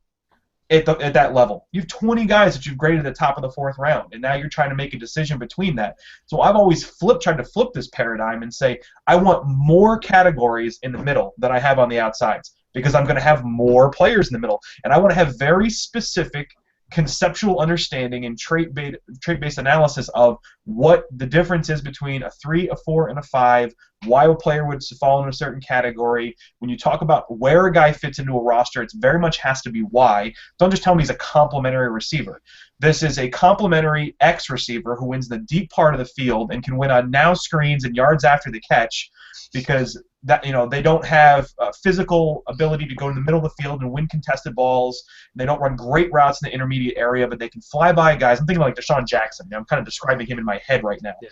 At that level. You have 20 guys that you've graded at the top of the 4th round, and now you're trying to make a decision between that. So I've always tried to flip this paradigm and say, I want more categories in the middle than I have on the outsides, because I'm going to have more players in the middle. And I want to have very specific conceptual understanding and trait-based analysis of what the difference is between a 3, a 4, and a 5, why a player would fall in a certain category. When you talk about where a guy fits into a roster, it very much has to be why. Don't just tell me he's a complementary receiver. This is a complementary X receiver who wins the deep part of the field and can win on now screens and yards after the catch, because they don't have physical ability to go in the middle of the field and win contested balls. They don't run great routes in the intermediate area, but they can fly by guys. I'm thinking like Deshaun Jackson. I'm kind of describing him in my head right now. Yeah.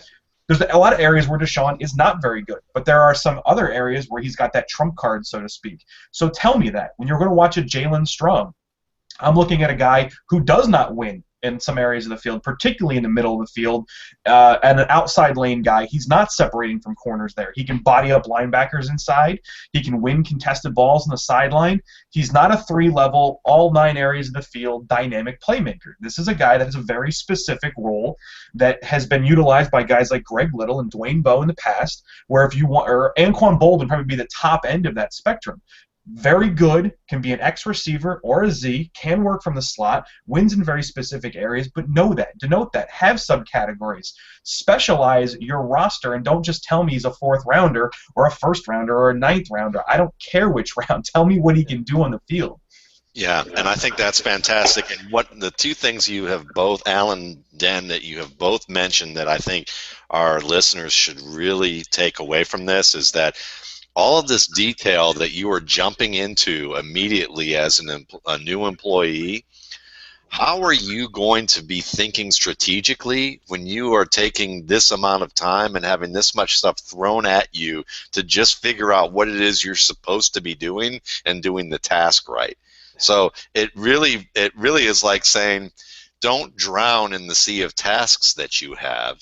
there's a lot of areas where Deshaun is not very good, but there are some other areas where he's got that trump card, so to speak. So tell me that. When you're going to watch a Jalen Strong, I'm looking at a guy who does not win in some areas of the field, particularly in the middle of the field, and an outside lane guy. He's not separating from corners there. He can body up linebackers inside. He can win contested balls on the sideline. He's not a three-level, all 9 areas of the field dynamic playmaker. This is a guy that has a very specific role that has been utilized by guys like Greg Little and Dwayne Bowe in the past, where if you want, or Anquan Boldin probably be the top end of that spectrum. Very good, can be an X receiver or a Z, can work from the slot, wins in very specific areas, but know that, denote that, have subcategories, specialize your roster, and don't just tell me he's a 4th rounder or a 1st rounder or a 9th rounder. I don't care which round. Tell me what he can do on the field. Yeah, and I think that's fantastic. And what the 2 things you have both, Alan, Dan, that you have both mentioned that I think our listeners should really take away from this is that all of this detail that you are jumping into immediately as a new employee, how are you going to be thinking strategically when you are taking this amount of time and having this much stuff thrown at you to just figure out what it is you're supposed to be doing and doing the task right? So it really is like saying, don't drown in the sea of tasks that you have.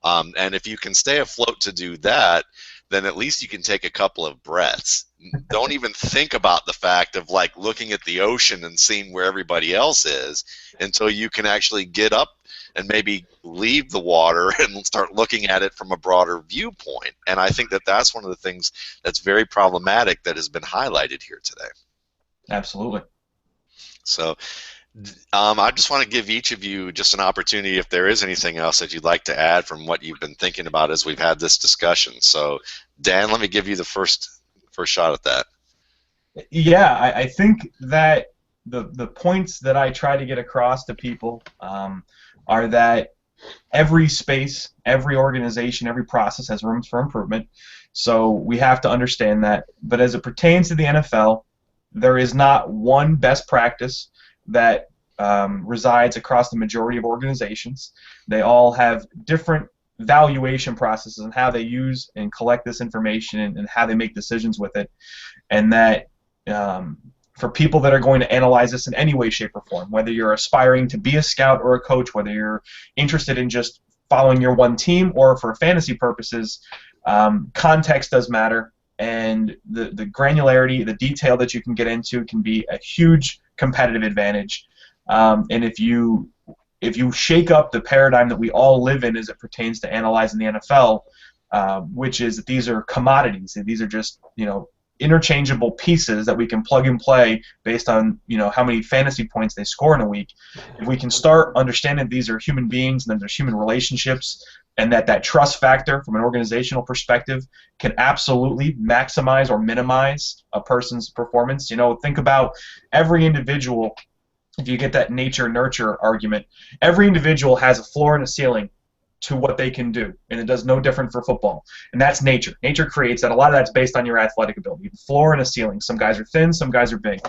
And if you can stay afloat to do that, then at least you can take a couple of breaths. Don't even think about the fact of like looking at the ocean and seeing where everybody else is until you can actually get up and maybe leave the water and start looking at it from a broader viewpoint. And I think that that's one of the things that's very problematic that has been highlighted here today. Absolutely. So I just want to give each of you just an opportunity if there is anything else that you'd like to add from what you've been thinking about as we've had this discussion. So, Dan, let me give you the first shot at that. Yeah, I think that the points that I try to get across to people are that every space, every organization, every process has room for improvement. So we have to understand that. But as it pertains to the NFL, there is not one best practice that resides across the majority of organizations. They all have different valuation processes and how they use and collect this information and how they make decisions with it. And that for people that are going to analyze this in any way, shape, or form, whether you're aspiring to be a scout or a coach, whether you're interested in just following your one team or for fantasy purposes, context does matter. And the granularity, the detail that you can get into can be a huge competitive advantage. And if you shake up the paradigm that we all live in as it pertains to analyzing the NFL, which is that these are commodities, these are just interchangeable pieces that we can plug and play based on how many fantasy points they score in a week. If we can start understanding these are human beings and that there's human relationships, and that trust factor from an organizational perspective can absolutely maximize or minimize a person's performance. Think about every individual. If you get that nature-nurture argument, every individual has a floor and a ceiling to what they can do, and it does no different for football. And that's nature. Nature creates that. A lot of that's based on your athletic ability. The floor and a ceiling. Some guys are thin, some guys are big.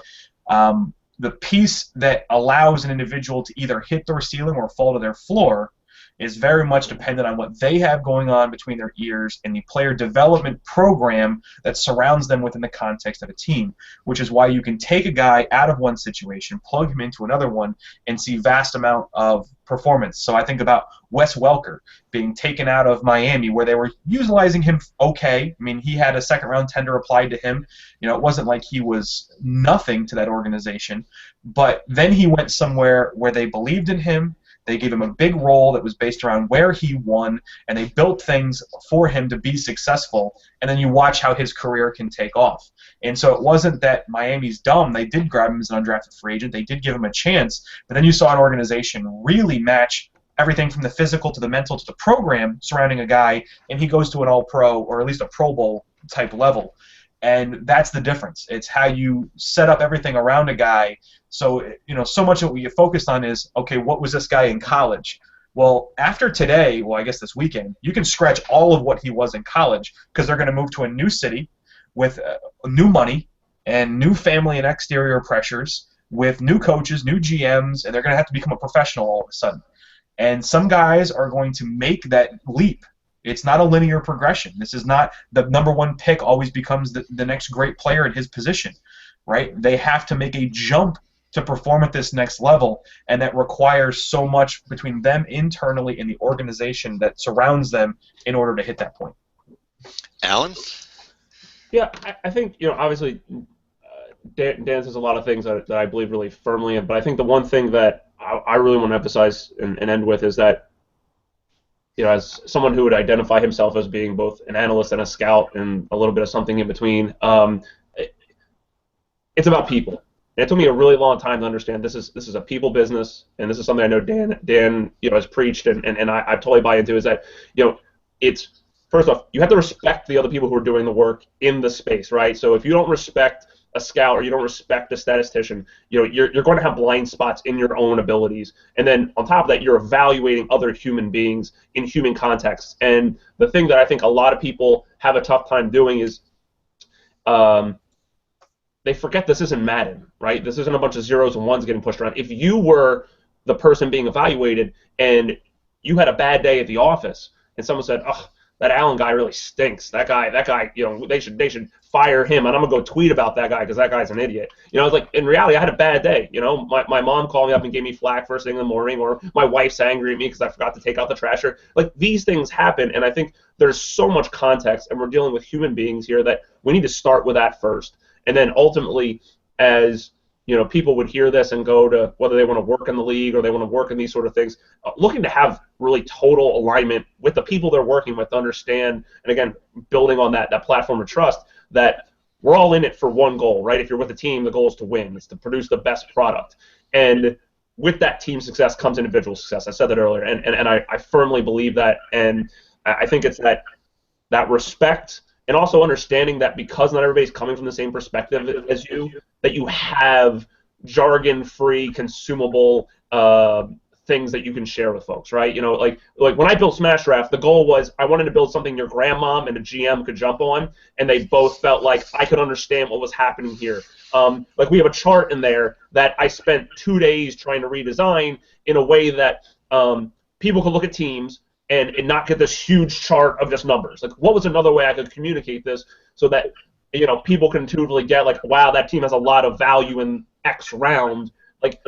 The piece that allows an individual to either hit their ceiling or fall to their floor is very much dependent on what they have going on between their ears and the player development program that surrounds them within the context of a team, which is why you can take a guy out of one situation, plug him into another one, and see vast amount of performance. So I think about Wes Welker being taken out of Miami, where they were utilizing him okay. I mean, he had a second-round tender applied to him. It wasn't like he was nothing to that organization. But then he went somewhere where they believed in him. They gave him a big role that was based around where he won, and they built things for him to be successful, and then you watch how his career can take off. And so it wasn't that Miami's dumb. They did grab him as an undrafted free agent. They did give him a chance, but then you saw an organization really match everything from the physical to the mental to the program surrounding a guy, and he goes to an all-pro or at least a Pro Bowl type level. And that's the difference. It's how you set up everything around a guy. So, so much of what you focused on is, okay, what was this guy in college? Well, after today, I guess this weekend, you can scratch all of what he was in college because they're going to move to a new city with new money and new family and exterior pressures with new coaches, new GMs, and they're going to have to become a professional all of a sudden. And some guys are going to make that leap It's not a linear progression. This is not the number one pick always becomes the next great player at his position, right? They have to make a jump to perform at this next level, and that requires so much between them internally and the organization that surrounds them in order to hit that point. Alan? Yeah, I think, obviously Dan says a lot of things that I believe really firmly in, but I think the one thing that I really want to emphasize and end with is that, as someone who would identify himself as being both an analyst and a scout and a little bit of something in between, it's about people. And it took me a really long time to understand this is a people business, and this is something I know Dan has preached, and I totally buy into, is that it's, first off, you have to respect the other people who are doing the work in the space, right? So if you don't respect a scout or you don't respect a statistician, you're going to have blind spots in your own abilities. And then on top of that, you're evaluating other human beings in human contexts. And the thing that I think a lot of people have a tough time doing is they forget this isn't Madden, right? This isn't a bunch of zeros and ones getting pushed around. If you were the person being evaluated and you had a bad day at the office and someone said, "Oh, that Allen guy really stinks. That guy, they should fire him, and I'm gonna go tweet about that guy because that guy's an idiot." It's like, in reality, I had a bad day. My mom called me up and gave me flack first thing in the morning, or my wife's angry at me because I forgot to take out the trash. Like, these things happen, and I think there's so much context, and we're dealing with human beings here, that we need to start with that first, and then ultimately, as people would hear this and go to whether they want to work in the league or they want to work in these sort of things, looking to have really total alignment with the people they're working with, to understand, and again, building on that platform of trust, that we're all in it for one goal, right? If you're with a team, the goal is to win. It's to produce the best product. And with that team success comes individual success. I said that earlier, and I firmly believe that, and I think it's that respect, and also understanding that because not everybody's coming from the same perspective as you, that you have jargon-free, consumable things that you can share with folks, right? Like when I built Smash Draft, the goal was I wanted to build something your grandmom and a GM could jump on, and they both felt like I could understand what was happening here. Like, we have a chart in there that I spent 2 days trying to redesign in a way that people could look at teams and not get this huge chart of just numbers. Like, what was another way I could communicate this so that people can intuitively get, like, wow, that team has a lot of value in X round. Like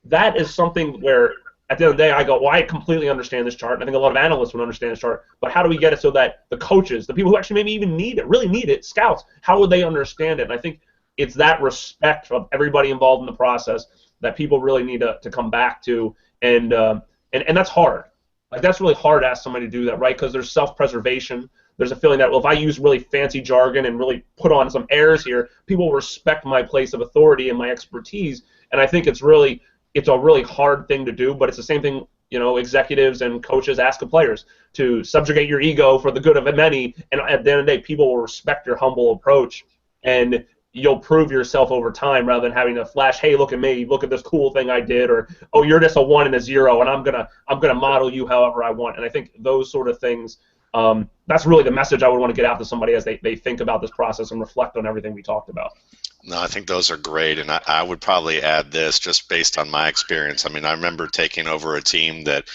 that is something where at the end of the day I go, well, I completely understand this chart, and I think a lot of analysts would understand this chart, but how do we get it so that the coaches, the people who actually maybe even really need it, scouts, how would they understand it? And I think it's that respect of everybody involved in the process that people really need to come back to, and that's hard. Like, that's really hard to ask somebody to do that, right? Because there's self-preservation. There's a feeling that, well, if I use really fancy jargon and really put on some airs here, people will respect my place of authority and my expertise. And I think it's a really hard thing to do, but it's the same thing, executives and coaches ask of players, to subjugate your ego for the good of many, and at the end of the day, people will respect your humble approach, and you'll prove yourself over time rather than having to flash, hey, look at me, look at this cool thing I did, or, oh, you're just a 1 and a 0, and I'm gonna model you however I want. And I think those sort of things, that's really the message I would want to get out to somebody as they think about this process and reflect on everything we talked about. No, I think those are great, and I would probably add this just based on my experience. I mean, I remember taking over a team that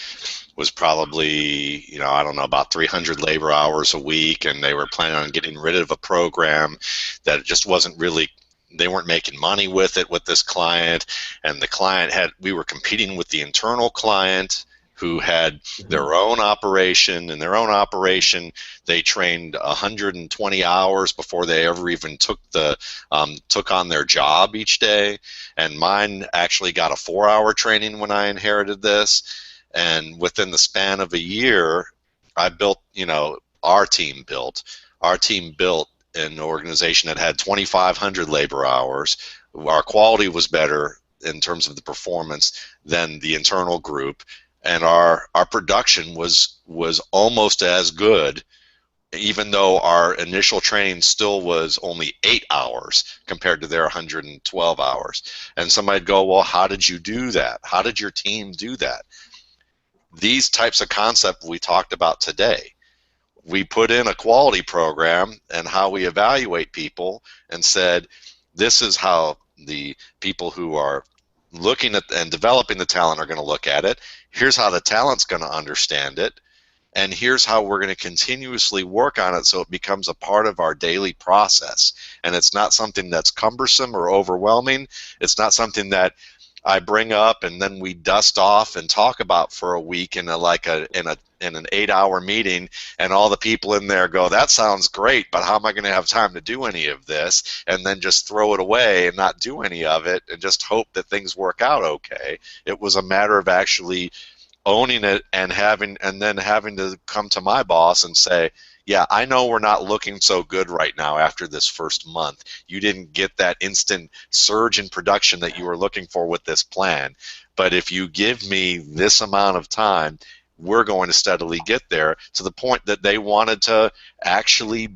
was probably, I don't know, about 300 labor hours a week, and they were planning on getting rid of a program that just wasn't really, they weren't making money with it with this client, and the client we were competing with the internal client who had their own operation. In their own operation, they trained 120 hours before they ever even took on their job each day. And mine actually got a 4-hour training when I inherited this. And within the span of a year, I built, our team built an organization that had 2,500 labor hours. Our quality was better in terms of the performance than the internal group. And our production was almost as good, even though our initial training still was only 8 hours compared to their 112 hours. And somebody'd go, well, how did you do that? How did your team do that? These types of concepts we talked about today. We put in a quality program and how we evaluate people, and said, this is how the people who are looking at and developing the talent are going to look at it. Here's how the talent's going to understand it. and here's how we're going to continuously work on it so it becomes a part of our daily process. And it's not something that's cumbersome or overwhelming. It's not something that I bring up and then we dust off and talk about for a week in an 8-hour meeting, and all the people in there go, that sounds great, but how am I going to have time to do any of this? And then just throw it away and not do any of it and just hope that things work out okay. It was a matter of actually owning it and then having to come to my boss and say, yeah, I know we're not looking so good right now after this first month. You didn't get that instant surge in production that you were looking for with this plan. But if you give me this amount of time, we're going to steadily get there, to the point that they wanted to actually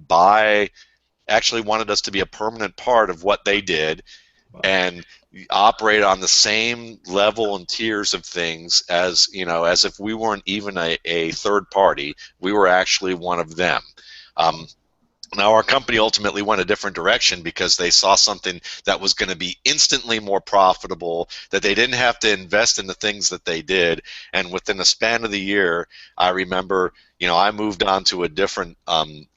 wanted us to be a permanent part of what they did and operate on the same level and tiers of things as, as if we weren't even a third party. We were actually one of them. Now, our company ultimately went a different direction because they saw something that was going to be instantly more profitable, that they didn't have to invest in the things that they did. And within the span of the year, I remember, I moved on to a different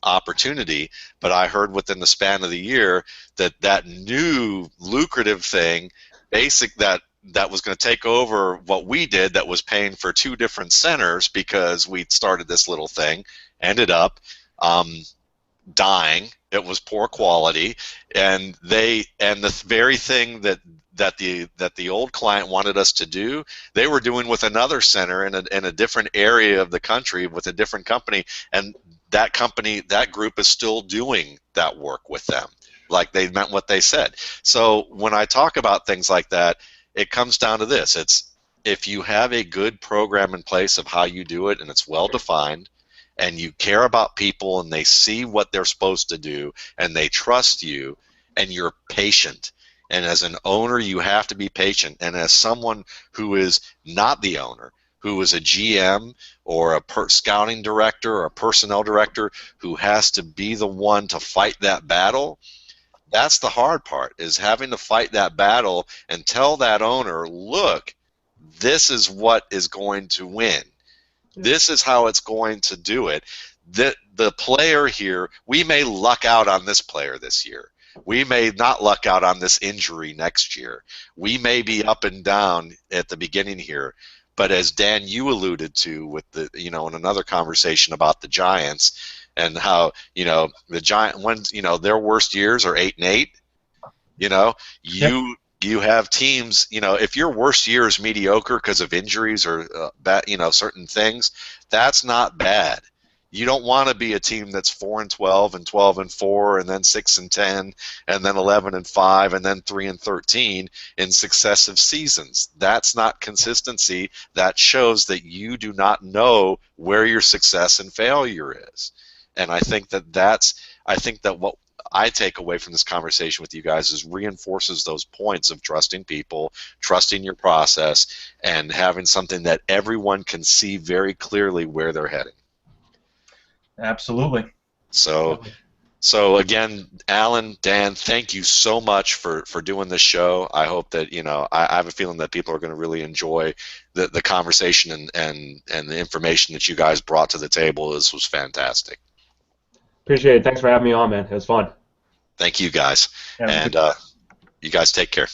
opportunity, but I heard within the span of the year that new lucrative thing, that was going to take over what we did, that was paying for 2 different centers because we started this little thing, ended up dying. It was poor quality, and the very thing that the old client wanted us to do, they were doing with another center in a different area of the country with a different company, and that group is still doing that work with them, like they meant what they said. So when I talk about things like that, it comes down to this: it's, if you have a good program in place of how you do it and it's well defined, and you care about people and they see what they're supposed to do and they trust you, and you're patient. And as an owner, you have to be patient. And as someone who is not the owner, who is a GM or a scouting director or a personnel director who has to be the one to fight that battle, that's the hard part, is having to fight that battle and tell that owner, look, this is what is going to win. This is how it's going to do it. The player here, we may luck out on this player this year. We may not luck out on this injury next year. We may be up and down at the beginning here. But as Dan, you alluded to with in another conversation about the Giants, and how, the Giant, when, their worst years are 8-8, Yep. you have teams, if your worst year is mediocre because of injuries or certain things, that's not bad. You don't want to be a team that's 4-12 and 12-4 and then 6-10 and then 11-5 and then 3-13 in successive seasons. That's not consistency. That shows that you do not know where your success and failure is. And I think that what I take away from this conversation with you guys is reinforces those points of trusting people, trusting your process, and having something that everyone can see very clearly where they're heading. Absolutely. So again, Alan, Dan, thank you so much for doing this show. I hope that, I have a feeling that people are going to really enjoy the conversation and the information that you guys brought to the table. This was fantastic. Appreciate it. Thanks for having me on, man. It was fun. Thank you guys. Yeah, and you guys take care.